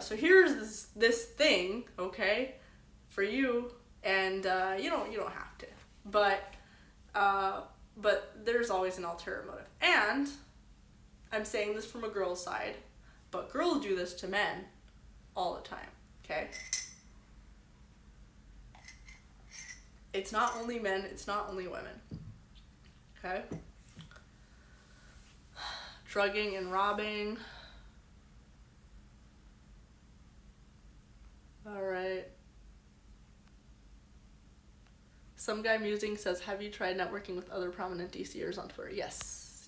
So here's this thing, okay, for you, and you don't have to. But there's always an ulterior motive. And I'm saying this from a girl's side, but girls do this to men all the time, okay? It's not only men, it's not only women, okay? Drugging and robbing. All right. Some guy musing says, have you tried networking with other prominent DCers on Twitter? Yes.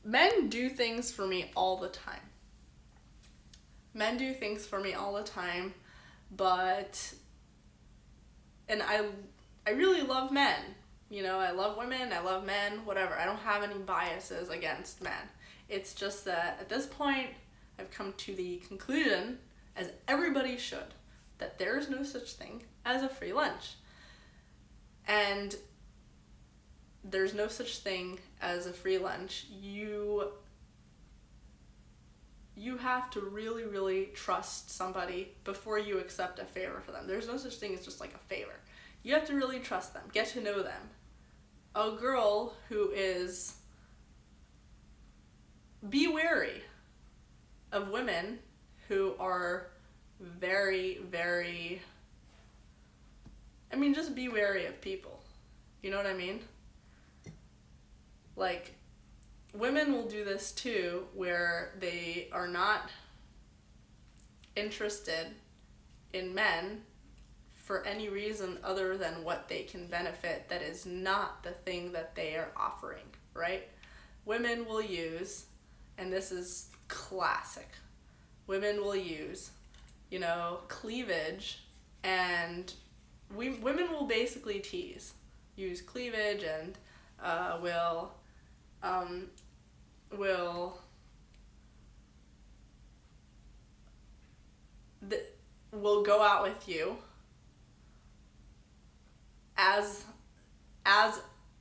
Men do things for me all the time. And I really love men. You know, I love women, I love men, whatever. I don't have any biases against men. It's just that at this point, I've come to the conclusion, as everybody should, that there is no such thing as a free lunch. And there's no such thing as a free lunch. You have to really, really trust somebody before you accept a favor for them. There's no such thing as just like a favor. You have to really trust them, get to know them. A girl who is, be wary of women who are very, very, just be wary of people. You know what I mean? Like, women will do this too, where they are not interested in men for any reason other than what they can benefit that is not the thing that they are offering, right? Women will use, and this is classic, women will use, cleavage, and women will basically use cleavage, and will go out with you as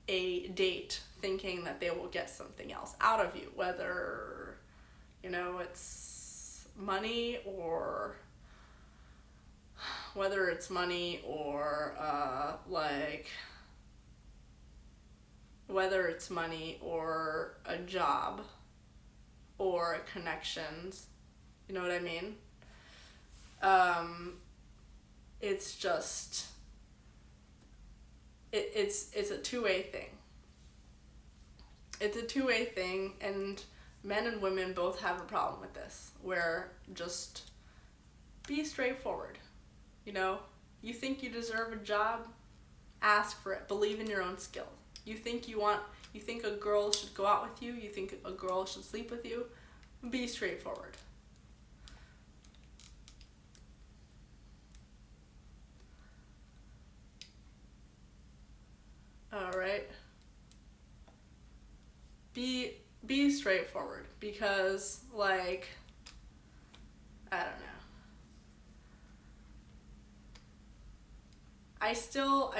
a date, thinking that they will get something else out of you, whether it's money or whether it's money or whether it's money or a job or connections, you know what I mean? It's just, it's a two-way thing. It's a two-way thing, and men and women both have a problem with this, where just be straightforward. You know, you think you deserve a job, ask for it. Believe in your own skills. You think a girl should go out with you, you think a girl should sleep with you, be straightforward. All right. Be straightforward, because like, I don't know. I still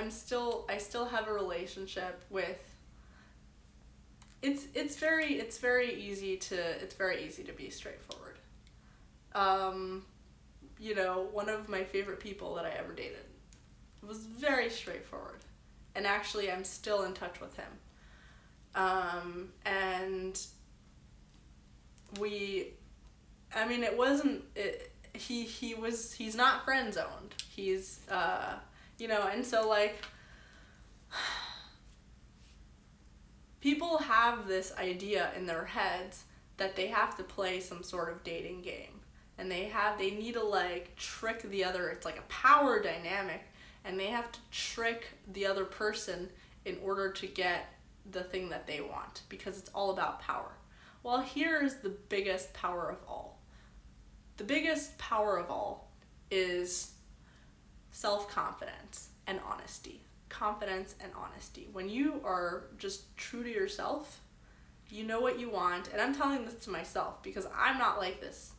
have a relationship with, it's very easy to be straightforward. You know, one of my favorite people that I ever dated was very straightforward, and actually I'm still in touch with him. And he's not friend zoned. He's, you know, and so like, people have this idea in their heads that they have to play some sort of dating game, and they need to like trick the other. It's like a power dynamic, and they have to trick the other person in order to get the thing that they want, because it's all about power. Well, here is the biggest power of all. The biggest power of all is self-confidence and honesty. Confidence and honesty. When you are just true to yourself, you know what you want, and I'm telling this to myself because I'm not like this.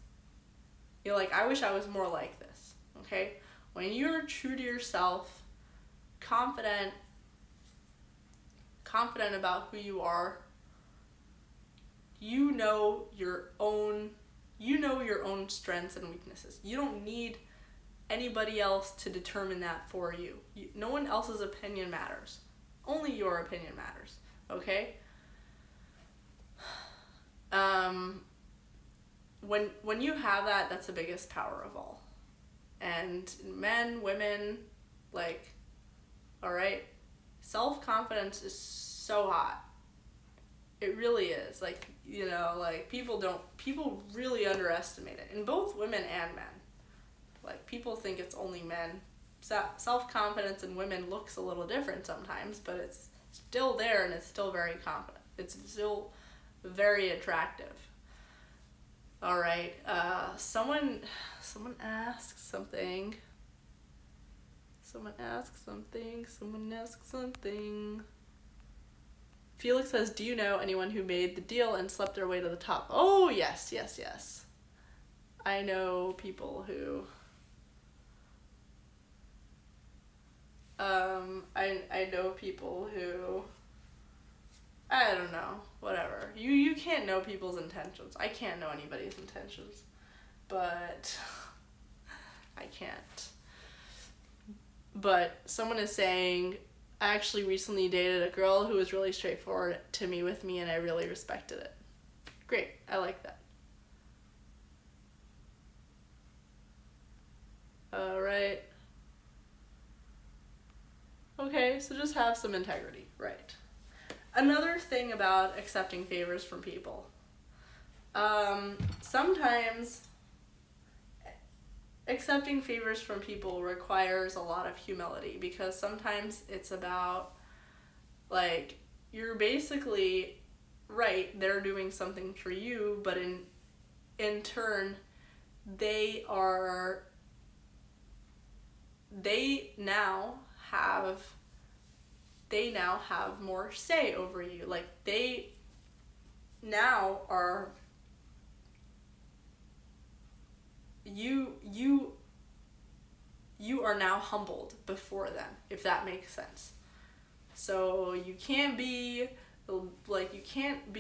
You know, like, I wish I was more like this, okay? When you're true to yourself, confident about who you are, you know your own strengths and weaknesses. You don't need anybody else to determine that for you. No one else's opinion matters. Only your opinion matters, okay? When you have that, that's the biggest power of all. And men, women, like, all right, self-confidence is so hot. It really is. Like, you know, like, people really underestimate it, in both women and men. Like, people think it's only men. Self-confidence in women looks a little different sometimes, but it's still there, and it's still very confident. It's still very attractive. All right, someone asks something. Someone asks something. Felix says, do you know anyone who made the deal and slept their way to the top? Oh, yes. I know people who... I know people who... I don't know, whatever. You can't know people's intentions. I can't know anybody's intentions. But... I can't. But someone is saying... I actually recently dated a girl who was really straightforward to me with me, and I really respected it. Great, I like that. Alright. Okay, so just have some integrity, right. Another thing about accepting favors from people. Sometimes accepting favors from people requires a lot of humility, because sometimes it's about, like, you're basically right, they're doing something for you, but in turn, they now have more say over you. Like, they now are... You are now humbled before them, if that makes sense. So you can't be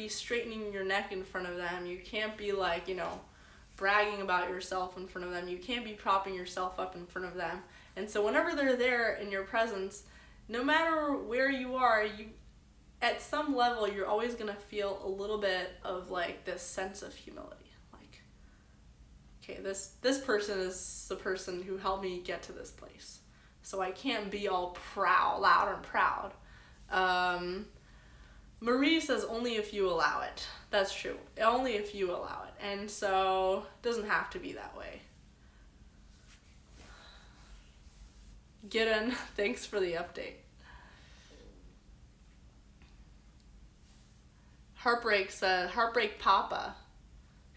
straightening your neck in front of them. You can't be like, you know, bragging about yourself in front of them. You can't be propping yourself up in front of them. And so whenever they're there in your presence, no matter where you are, you at some level you're always going to feel a little bit of like this sense of humility. Like, okay, this person is the person who helped me get to this place. So I can't be all proud, loud and proud. Marie says only if you allow it. That's true. Only if you allow it. And so it doesn't have to be that way. Gideon, thanks for the update. Heartbreak Papa,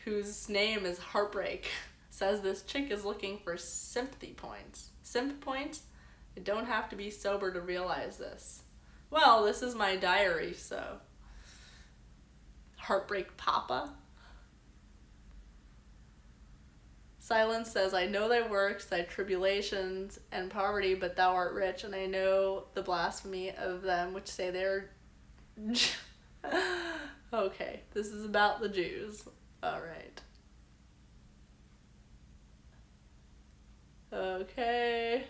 whose name is Heartbreak, says this chick is looking for sympathy points. Simp points? I don't have to be sober to realize this. Well, this is my diary, so. Heartbreak Papa. Silence says, I know thy works, thy tribulations and poverty, but thou art rich, and I know the blasphemy of them which say they're... Okay, this is about the Jews. Alright. Okay.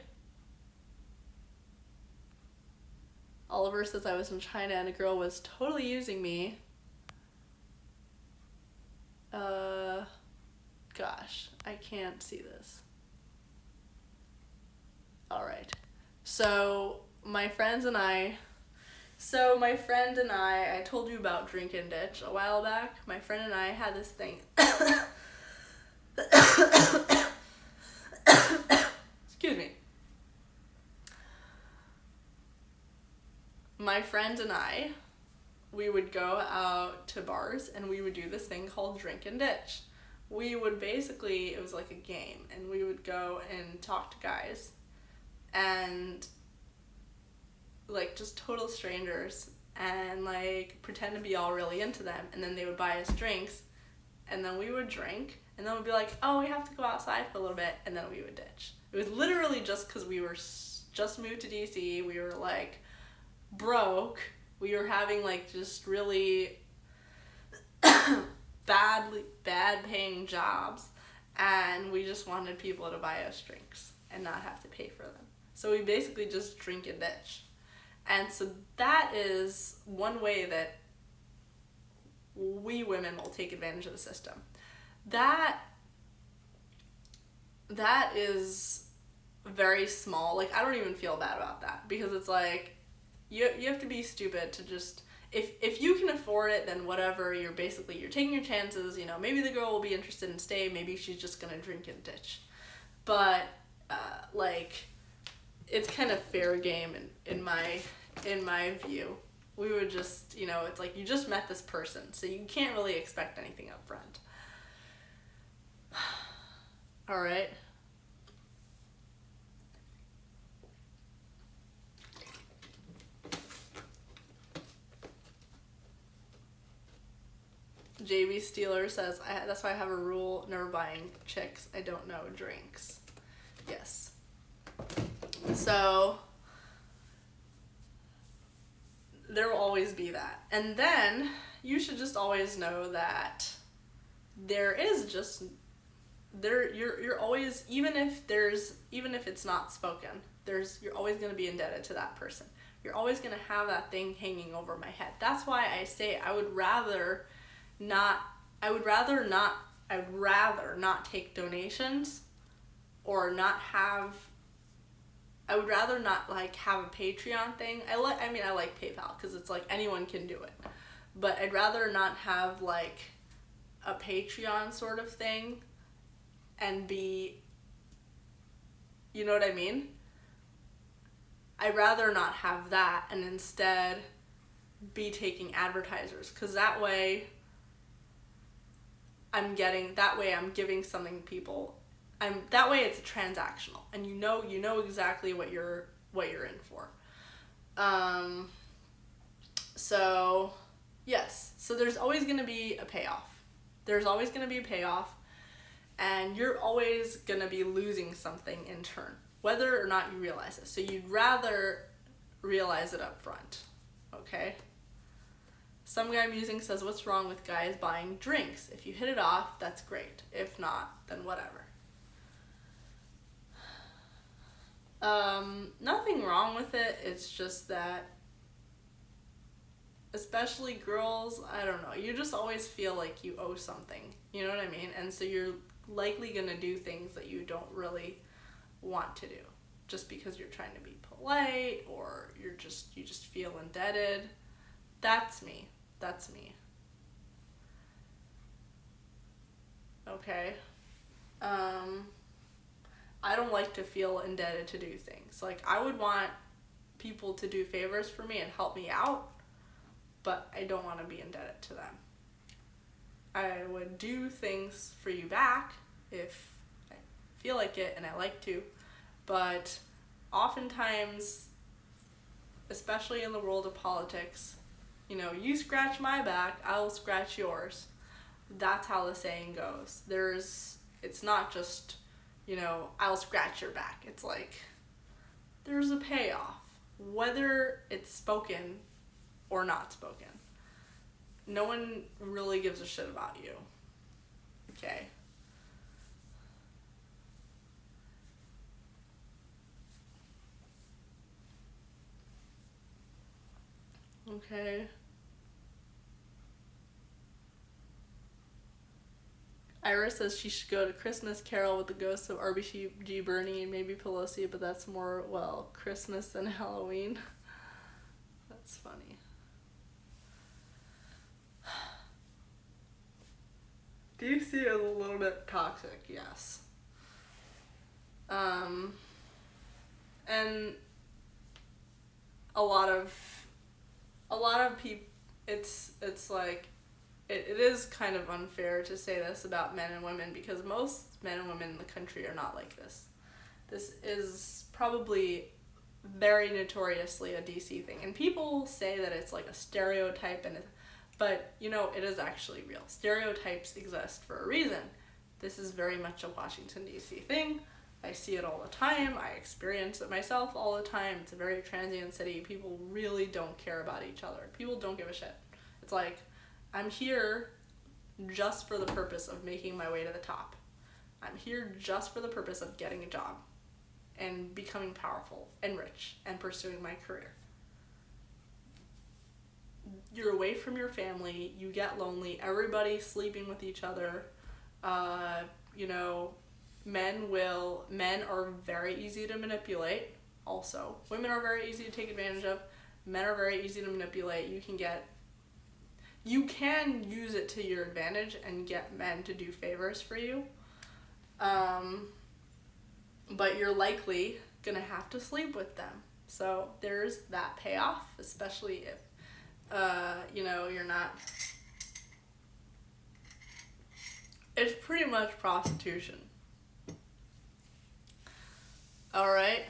Oliver says, I was in China and a girl was totally using me. Gosh, I can't see this. Alright. So, my friend and I, I told you about Drink and Ditch a while back. My friend and I had this thing. Excuse me. My friend and I, we would go out to bars and we would do this thing called Drink and Ditch. We would basically, it was like a game, and we would go and talk to guys and like just total strangers and like pretend to be all really into them, and then they would buy us drinks and then we would drink and then we'd be like, oh, we have to go outside for a little bit, and then we would ditch. It was literally just because we were just moved to DC, we were like broke, we were having like just really bad paying jobs, and we just wanted people to buy us drinks and not have to pay for them. So we basically just drink and ditch. And so that is one way that we women will take advantage of the system. That is very small. Like, I don't even feel bad about that, because it's like you have to be stupid to just, if you can afford it, then whatever, you're taking your chances, you know, maybe the girl will be interested and stay, maybe she's just gonna drink and ditch. But like, it's kind of fair game in my view. We would just, you know, it's like you just met this person, so you can't really expect anything up front. All right. JB Steeler says, that's why I have a rule, never buying chicks I don't know drinks. Yes. So, there will always be that. And then, you should just always know that there is just, you're always, even if it's not spoken, you're always going to be indebted to that person. You're always going to have that thing hanging over my head. That's why I say I would rather not take donations, or I would rather not like have a Patreon thing. I like PayPal because it's like anyone can do it. But I'd rather not have like a Patreon sort of thing and be, you know what I mean? I'd rather not have that and instead be taking advertisers, because that way I'm giving something to people. That way it's transactional, and you know exactly what you're in for. So yes, so there's always going to be a payoff. And you're always going to be losing something in turn, whether or not you realize it. So you'd rather realize it up front, okay? Some guy musing says, what's wrong with guys buying drinks? If you hit it off, that's great. If not, then whatever. Nothing wrong with it. It's just that, especially girls, I don't know, you just always feel like you owe something. You know what I mean? And so you're likely gonna do things that you don't really want to do, just because you're trying to be polite, or you just feel indebted. That's me. Okay. I don't like to feel indebted to do things. Like, I would want people to do favors for me and help me out, but I don't want to be indebted to them. I would do things for you back if I feel like it and I like to, but oftentimes, especially in the world of politics, you scratch my back, I'll scratch yours. That's how the saying goes. It's not just, I'll scratch your back. It's like, there's a payoff, whether it's spoken or not spoken. No one really gives a shit about you. Okay? Okay. Iris says she should go to Christmas Carol with the ghosts of RBG Bernie and maybe Pelosi, but that's more, Christmas than Halloween. That's funny. DC is a little bit toxic, yes. And a lot of people, it's like, it is kind of unfair to say this about men and women, because most men and women in the country are not like this. This is probably very notoriously a DC thing. And people say that it's like a stereotype, but it is actually real. Stereotypes exist for a reason. This is very much a Washington, DC thing. I see it all the time. I experience it myself all the time. It's a very transient city. People really don't care about each other. People don't give a shit. It's like, I'm here just for the purpose of making my way to the top. I'm here just for the purpose of getting a job and becoming powerful and rich and pursuing my career. You're away from your family, you get lonely, everybody's sleeping with each other. Men are very easy to manipulate also. Women are very easy to take advantage of. Men are very easy to manipulate. You can use it to your advantage and get men to do favors for you. But you're likely gonna have to sleep with them. So there's that payoff, especially if, you're not. It's pretty much prostitution. Alright?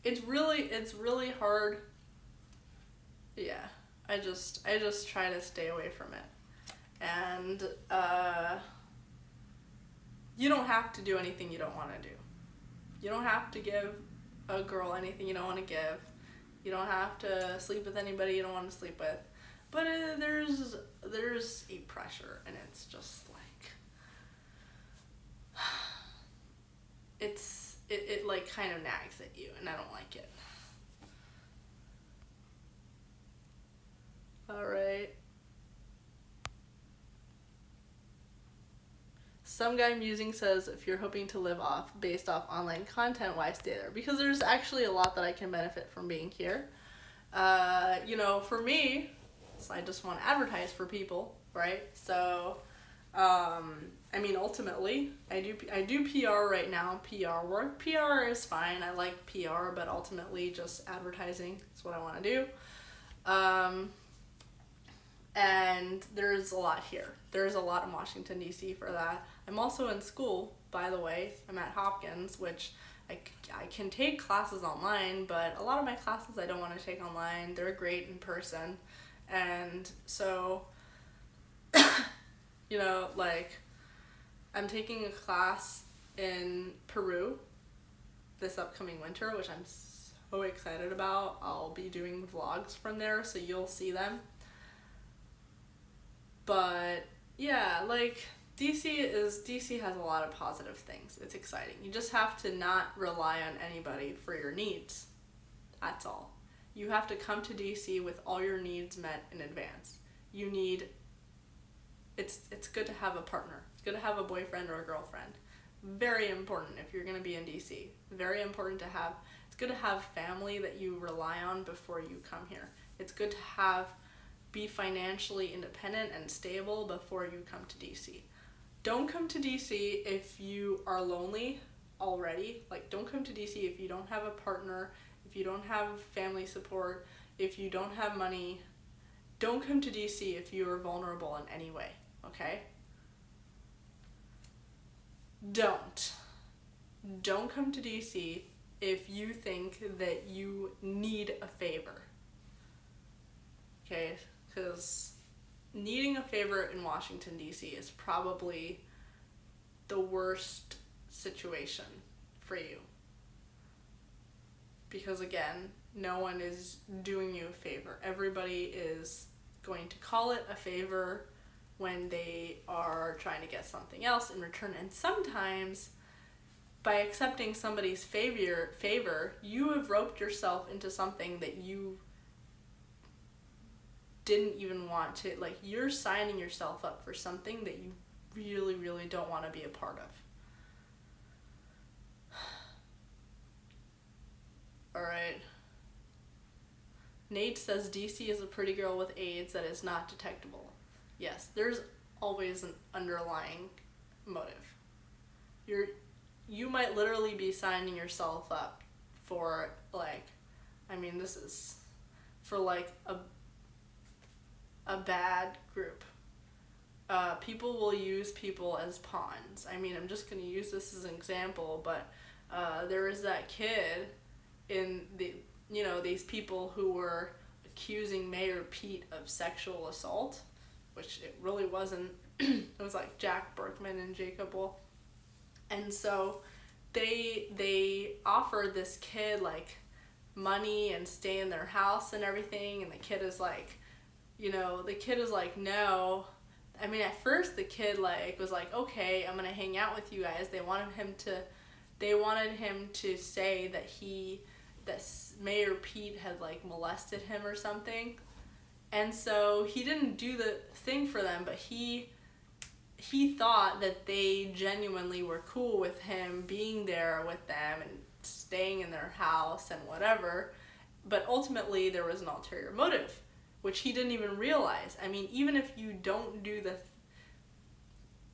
It's really hard. Yeah. I just try to stay away from it. And you don't have to do anything you don't want to do. You don't have to give a girl anything you don't want to give. You don't have to sleep with anybody you don't want to sleep with. But there's a pressure, and it's just like, it like kind of nags at you, and I don't like it. Alright. Some guy musing says, if you're hoping to live based off online content, why stay there? Because there's actually a lot that I can benefit from being here. For me, so I just want to advertise for people, right? So, ultimately, I do PR right now, PR work. PR is fine, I like PR, but ultimately just advertising is what I want to do. And there's a lot here. There's a lot in Washington, D.C. for that. I'm also in school, by the way. I'm at Hopkins, which I can take classes online, but a lot of my classes I don't want to take online. They're great in person. And so, I'm taking a class in Peru this upcoming winter, which I'm so excited about. I'll be doing vlogs from there, so you'll see them. But yeah, like DC has a lot of positive things. It's exciting. You just have to not rely on anybody for your needs. That's all. You have to come to DC with all your needs met in advance. It's good to have a partner. It's good to have a boyfriend or a girlfriend. Very important if you're going to be in DC. Very important to have. It's good to have family that you rely on before you come here. It's good to be financially independent and stable before you come to DC. Don't come to DC if you are lonely already. Like, don't come to DC if you don't have a partner, if you don't have family support, if you don't have money. Don't come to DC if you are vulnerable in any way, okay? Don't come to DC if you think that you need a favor. Okay? Because needing a favor in Washington, D.C. is probably the worst situation for you. Because again, no one is doing you a favor. Everybody is going to call it a favor when they are trying to get something else in return. And sometimes, by accepting somebody's favor, you have roped yourself into something that you didn't even want to. Like, you're signing yourself up for something that you really, really don't want to be a part of. Alright. Nate says DC is a pretty girl with AIDS that is not detectable. Yes, there's always an underlying motive. You might literally be signing yourself up for, like, I mean, this is for, like, a bad group. People will use people as pawns. I mean, I'm just going to use this as an example, but there was that kid in these people who were accusing Mayor Pete of sexual assault, which it really wasn't. It was like Jack Berkman and Jacob Wolf. And so they offered this kid like money and stay in their house and everything, and the kid is like, no. I mean, at first the kid like was like, okay, I'm gonna hang out with you guys. They wanted him to say that Mayor Pete had like molested him or something. And so he didn't do the thing for them, but he thought that they genuinely were cool with him being there with them and staying in their house and whatever. But ultimately there was an ulterior motive, which he didn't even realize. I mean, even if you don't do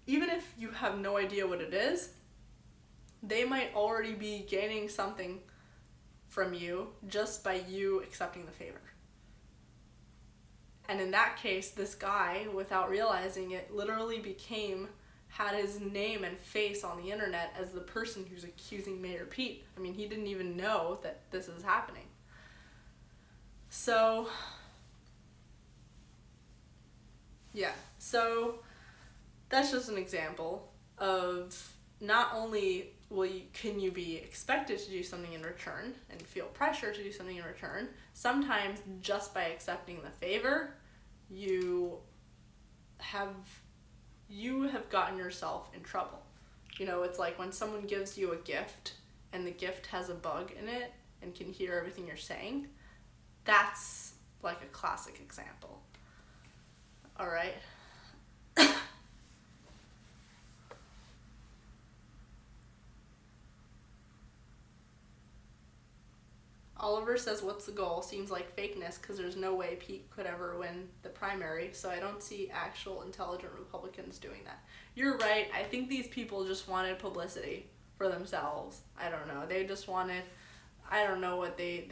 even if you have no idea what it is, they might already be gaining something from you just by you accepting the favor. And in that case, this guy, without realizing it, literally had his name and face on the internet as the person who's accusing Mayor Pete. I mean, he didn't even know that this is happening. So, yeah. So, that's just an example of not only can you be expected to do something in return and feel pressure to do something in return, sometimes just by accepting the favor, you have gotten yourself in trouble. You know, it's like when someone gives you a gift and the gift has a bug in it and can hear everything you're saying. That's like a classic example. All right. Oliver says, what's the goal? Seems like fakeness because there's no way Pete could ever win the primary, so I don't see actual intelligent Republicans doing that. You're right. I think these people just wanted publicity for themselves. I don't know. They just wanted, I don't know what they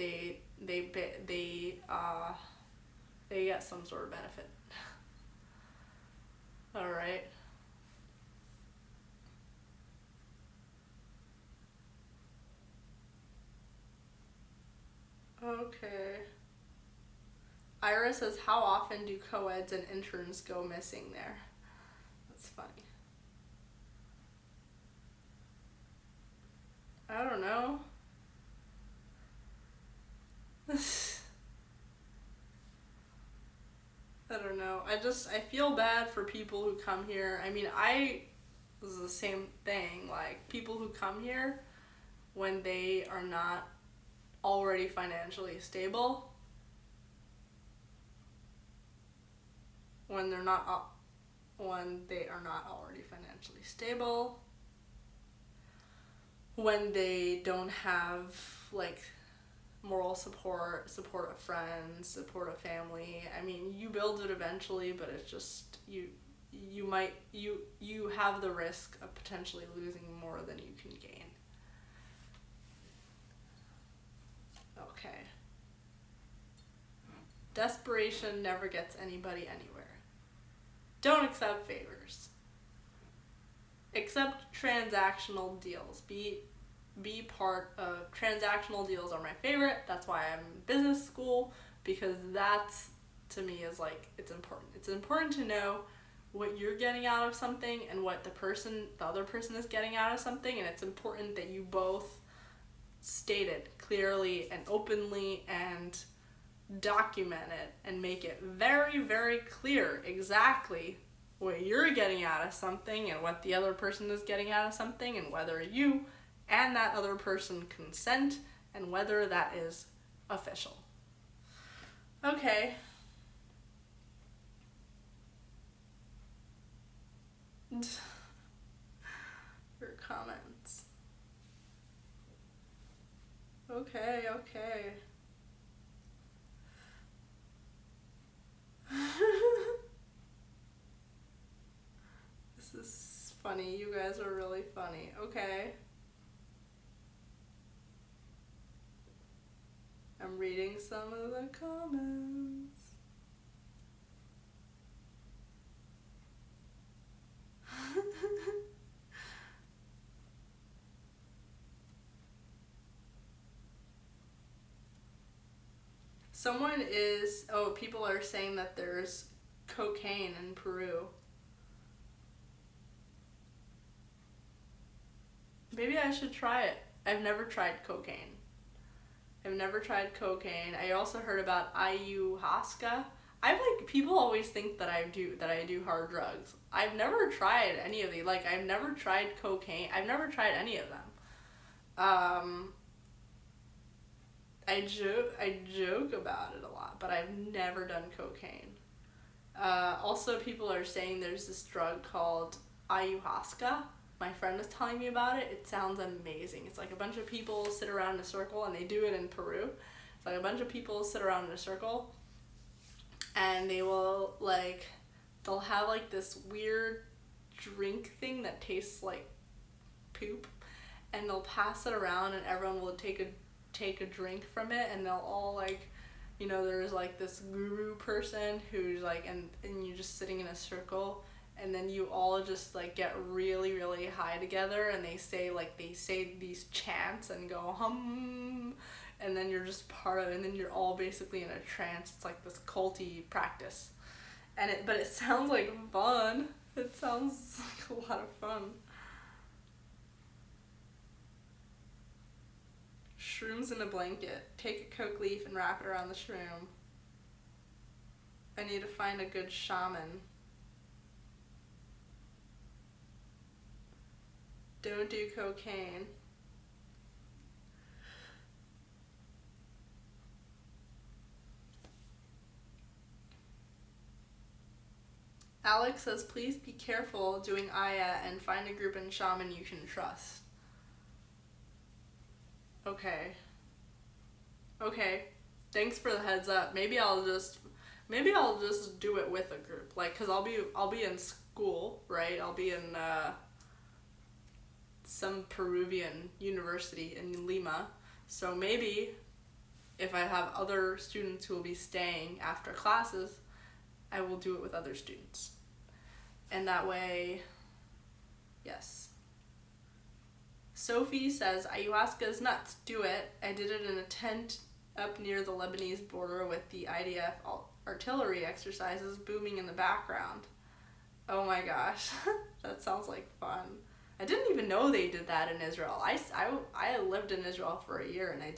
get some sort of benefit. All right. Okay. Ira says, how often do co-eds and interns go missing there? That's funny. I don't know. I feel bad for people who come here. I mean, this is the same thing. Like, people who come here when they are not already financially stable, when they are not already financially stable, when they don't have like moral support of friends, support of family. I mean, you build it eventually, but it's just you have the risk of potentially losing more than you can gain. Okay. Desperation never gets anybody anywhere. Don't accept favors. Accept transactional deals. Be part of transactional deals are my favorite. That's why I'm in business school, because that's, to me, is like, it's important. It's important to know what you're getting out of something and what the other person is getting out of something, and it's important that you both state it clearly and openly and document it and make it very, very clear exactly what you're getting out of something and what the other person is getting out of something, and whether you and that other person consent, and whether that is official. Okay. Your comments. Okay. This is funny. You guys are really funny. Okay. I'm reading some of the comments. People are saying that there's cocaine in Peru. Maybe I should try it. I've never tried cocaine. I also heard about ayahuasca. People always think that I do hard drugs. I've never tried any of these. Like, I've never tried cocaine. I've never tried any of them. I joke about it a lot, but I've never done cocaine. Also, people are saying there's this drug called ayahuasca. My friend was telling me about it. It sounds amazing. It's like a bunch of people sit around in a circle, and they do it in Peru. It's like a bunch of people sit around in a circle, and they'll have like this weird drink thing that tastes like poop, and they'll pass it around, and everyone will take a drink from it, and they'll all like, there's like this guru person who's like, and you're just sitting in a circle, and then you all just like get really, really high together, and they say these chants and go hum, and then you're just part of it, and then you're all basically in a trance. It's like this culty practice, but it sounds like fun. It sounds like a lot of fun. Shrooms in a blanket. Take a coke leaf and wrap it around the shroom. I need to find a good shaman. Don't do cocaine. Alex says, please be careful doing Aya and find a group and shaman you can trust. Okay. Thanks for the heads up. Maybe I'll just do it with a group. Like, cause I'll be in school, right? I'll be in some Peruvian university in Lima. So maybe if I have other students who will be staying after classes, I will do it with other students. And that way, yes. Sophie says, ayahuasca is nuts. Do it. I did it in a tent up near the Lebanese border with the IDF artillery exercises booming in the background. Oh my gosh. That sounds like fun. I didn't even know they did that in Israel. I lived in Israel for a year, and I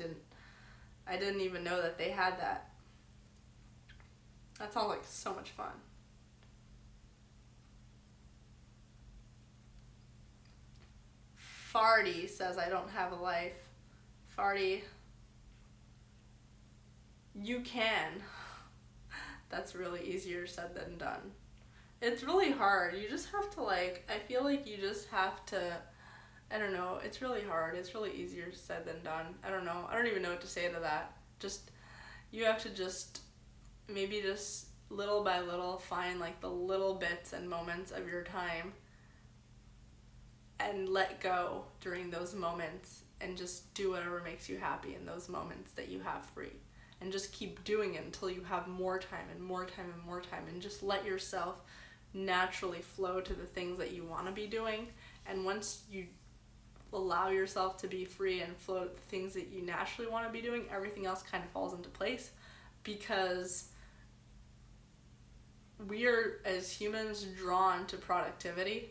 didn't even know that they had that. That sounds like so much fun. Fardy says, I don't have a life. Fardy, you can. That's really easier said than done. It's really hard. You just have to I feel like you just have to, I don't know, it's really hard. It's really easier said than done. I don't know. I don't even know what to say to that. Just, you have to just, maybe just little by little find the little bits and moments of your time and let go during those moments and just do whatever makes you happy in those moments that you have free. And just keep doing it until you have more time and more time and more time, and just let yourself naturally flow to the things that you want to be doing. And once you allow yourself to be free and flow to the things that you naturally want to be doing, everything else kind of falls into place, because we are, as humans, drawn to productivity.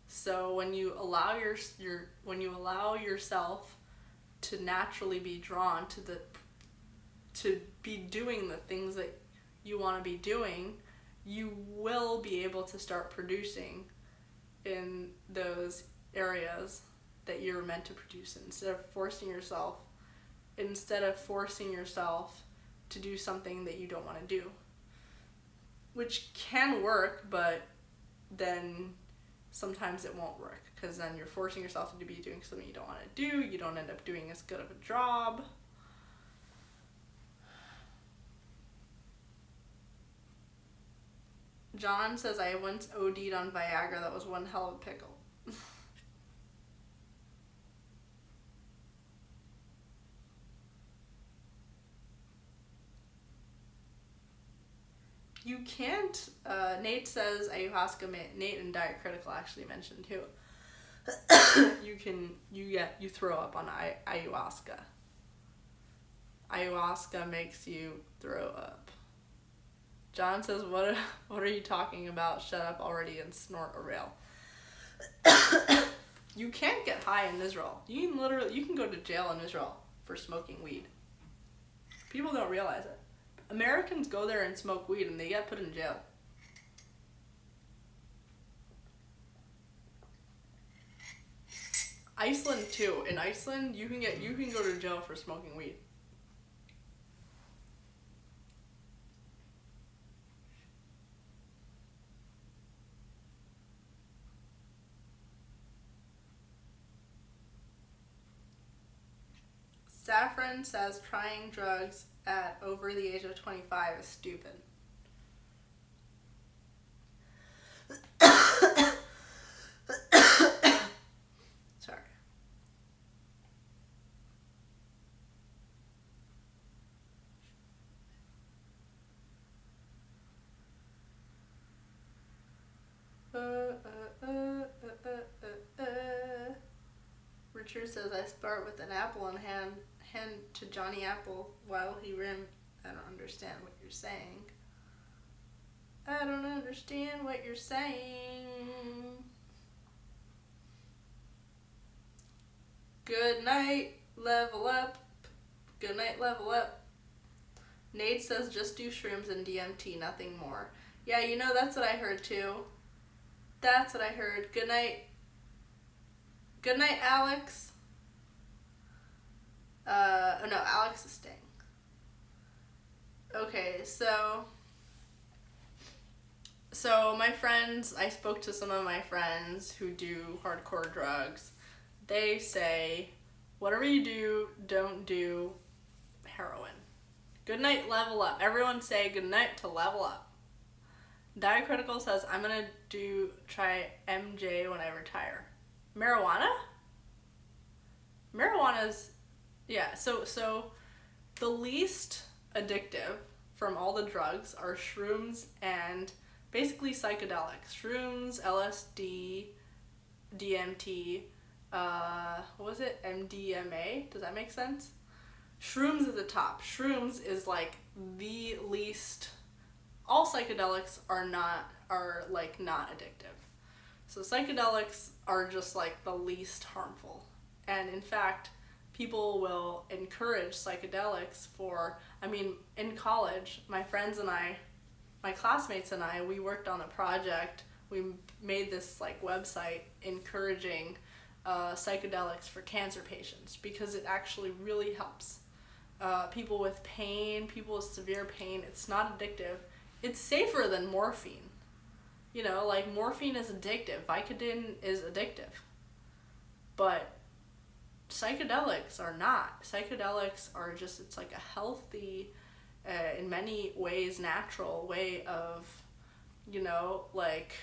So when you allow when you allow yourself to naturally be drawn to be doing the things that you want to be doing, you will be able to start producing in those areas that you're meant to produce in, instead of forcing yourself to do something that you don't want to do, which can work, but then sometimes it won't work, because then you're forcing yourself to be doing something you don't want to do. You don't end up doing as good of a job. John says, I once OD'd on Viagra. That was one hell of a pickle. You can't, Nate says ayahuasca, Nate and Diacritical actually mentioned too. You throw up on ayahuasca. Ayahuasca makes you throw up. John says, what are you talking about? Shut up already and snort a rail. You can't get high in Israel. You can go to jail in Israel for smoking weed. People don't realize it. Americans go there and smoke weed and they get put in jail. Iceland too. In Iceland, you can go to jail for smoking weed. Saffron says trying drugs at over the age of 25 is stupid. Sorry. Richard says, I start with an apple in hand to Johnny Apple while he ran. I don't understand what you're saying. I don't understand what you're saying. Good night, level up. Good night, level up. Nate says, just do shrooms and DMT, nothing more. Yeah, that's what I heard too. That's what I heard. Good night. Good night, Alex. No, Alex is staying. Okay, so my friends, I spoke to some of my friends who do hardcore drugs. They say, whatever you do, don't do heroin. Good night, level up. Everyone say good night to level up. Diacritical says, I'm gonna try MJ when I retire. Marijuana? Marijuana's, yeah, so the least addictive from all the drugs are shrooms and basically psychedelics. Shrooms, LSD, DMT, what was it? MDMA? Does that make sense? Shrooms at the top. Shrooms is the least, all psychedelics are not addictive. So psychedelics are just the least harmful. And in fact, people will encourage psychedelics in college, my friends and I, my classmates and I, we worked on a project. We made this website encouraging psychedelics for cancer patients because it actually really helps. People with pain, people with severe pain, it's not addictive. It's safer than morphine. You know, like morphine is addictive, Vicodin is addictive. But psychedelics are not. Psychedelics are just, it's like a healthy, in many ways, natural way of, you know, like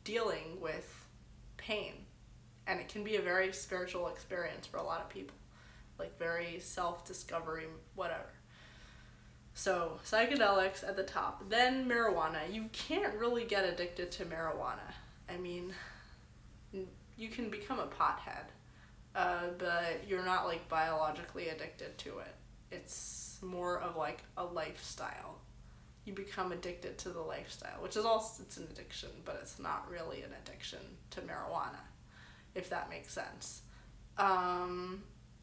dealing with pain. And it can be a very spiritual experience for a lot of people. Like very self-discovery, whatever. So psychedelics at the top. Then marijuana. You can't really get addicted to marijuana. I mean, you can become a pothead, but you're not like biologically addicted to it. It's more of like a lifestyle. You become addicted to the lifestyle, which is also, it's an addiction, but it's not really an addiction to marijuana, if that makes sense.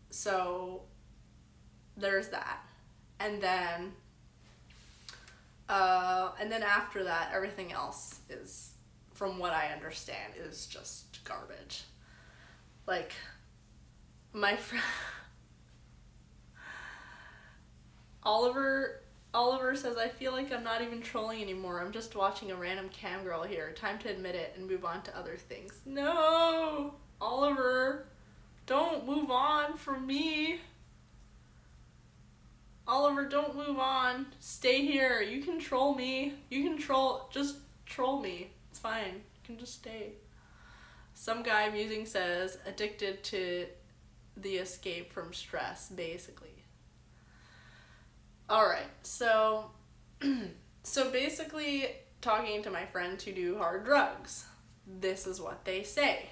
So there's that. And then after that, everything else is, from what I understand, is just garbage. Like, my friend Oliver says, I feel like I'm not even trolling anymore. I'm just watching a random cam girl here. Time to admit it and move on to other things. No! Oliver, don't move on from me. Oliver, don't move on. Stay here. You can troll me. Just troll me. It's fine. You can just stay. Some guy musing says, addicted to the escape from stress, basically. Alright, so basically, talking to my friends who do hard drugs, this is what they say.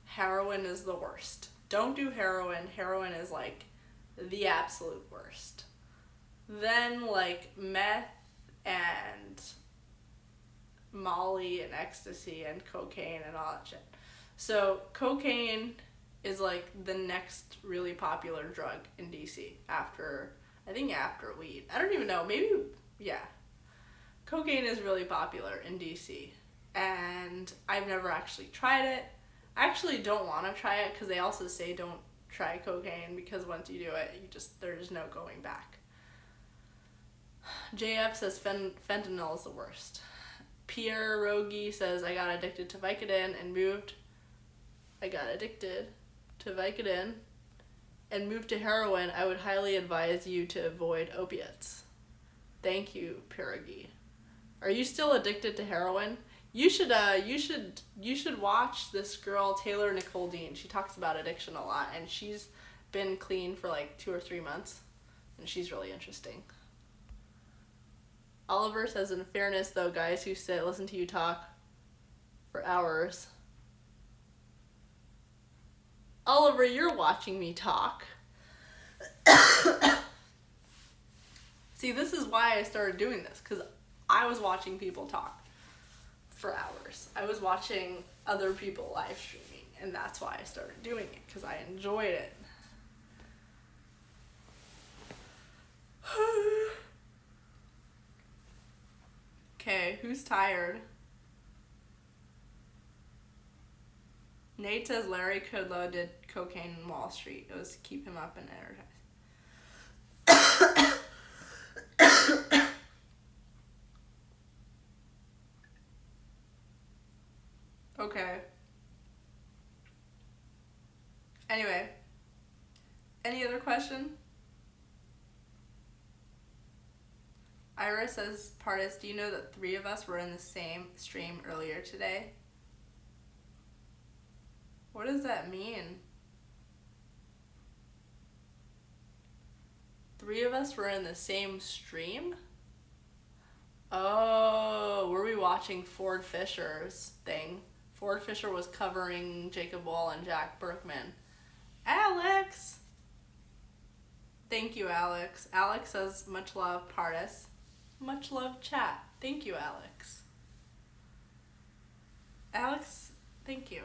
Heroin is the worst. Don't do heroin. Heroin is like the absolute worst. Then like meth and Molly and ecstasy and cocaine and all that shit. So cocaine is like the next really popular drug in DC after weed. I don't even know, maybe, yeah. Cocaine is really popular in DC and I've never actually tried it. I actually don't want to try it because they also say don't try cocaine because once you do it, there's no going back. JF says fentanyl is the worst. Pierre Rogi says I got addicted to Vicodin and moved to heroin. I would highly advise you to avoid opiates. Thank you, Pierogi. Are you still addicted to heroin? You should watch this girl, Taylor Nicole Dean. She talks about addiction a lot, and she's been clean for like 2 or 3 months, and she's really interesting. Oliver says, in fairness though, guys who listen to you talk for hours. Oliver, you're watching me talk. See, this is why I started doing this, because I was watching people talk for hours. I was watching other people live streaming, and that's why I started doing it, because I enjoyed it. Okay, who's tired? Nate says Larry Kudlow did cocaine in Wall Street. It was to keep him up and energized. Okay. Anyway. Any other question? Ira says, Pardes, do you know that 3 of us were in the same stream earlier today? What does that mean? 3 of us were in the same stream? Oh, were we watching Ford Fisher's thing? Ford Fisher was covering Jacob Wall and Jack Berkman. Alex! Thank you, Alex. Alex says, much love, Pardes. Much love, chat. Thank you, Alex. Alex, thank you.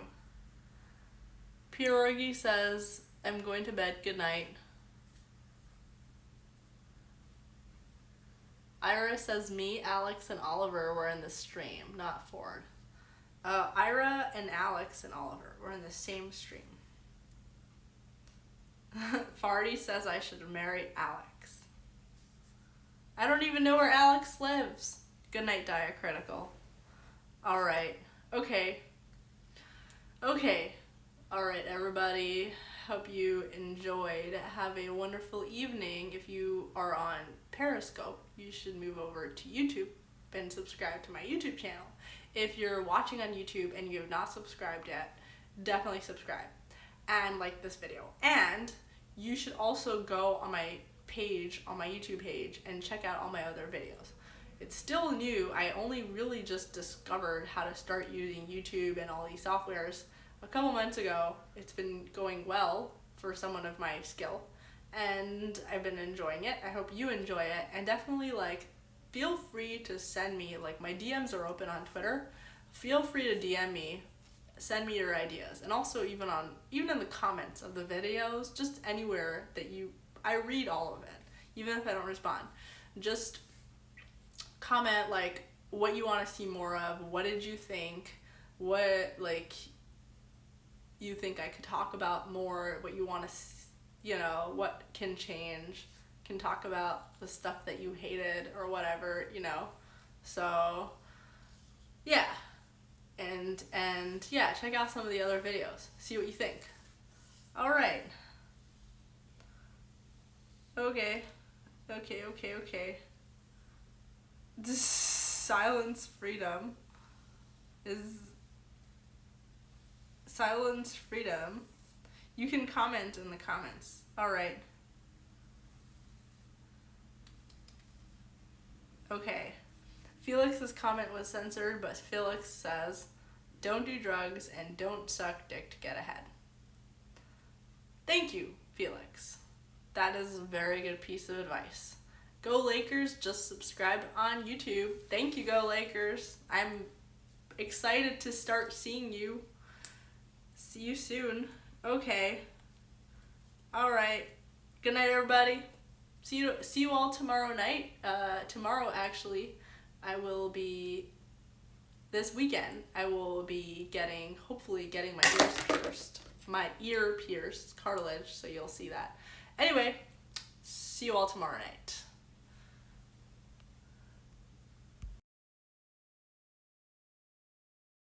Pierogi says, I'm going to bed. Good night. Ira says, me, Alex, and Oliver were in the stream, not Ford. Ira and Alex and Oliver were in the same stream. Pardes says I should marry Alex. I don't even know where Alex lives. Good night, Diacritical. Alright. Okay. Alright, everybody. Hope you enjoyed. Have a wonderful evening. If you are on Periscope, you should move over to YouTube and subscribe to my YouTube channel. If you're watching on YouTube and you have not subscribed yet, definitely subscribe and like this video. And you should also go on my page, on my YouTube page, and check out all my other videos. It's still new. I only really just discovered how to start using YouTube and all these softwares a couple months ago. It's been going well for someone of my skill, and I've been enjoying it. I hope you enjoy it, and definitely feel free to send me, my DMs are open on Twitter. Feel free to DM me, send me your ideas, and also even in the comments of the videos, just anywhere that I read all of it, even if I don't respond. Just comment what you want to see more of, what did you think, what you think I could talk about more, what you want to, what can change, can talk about the stuff that you hated or whatever, so yeah, and yeah, check out some of the other videos, see what you think. All right. Okay. This silence freedom. You can comment in the comments. All right. Okay. Felix's comment was censored, but Felix says, don't do drugs and don't suck dick to get ahead. Thank you, Felix. That is a very good piece of advice. Go Lakers, just subscribe on YouTube. Thank you, Go Lakers. I'm excited to start seeing you. See you soon. Okay. Alright. Good night, everybody. See you all tomorrow night. Tomorrow, actually, this weekend, I will be hopefully getting my ear pierced, cartilage, so you'll see that. Anyway, see you all tomorrow night.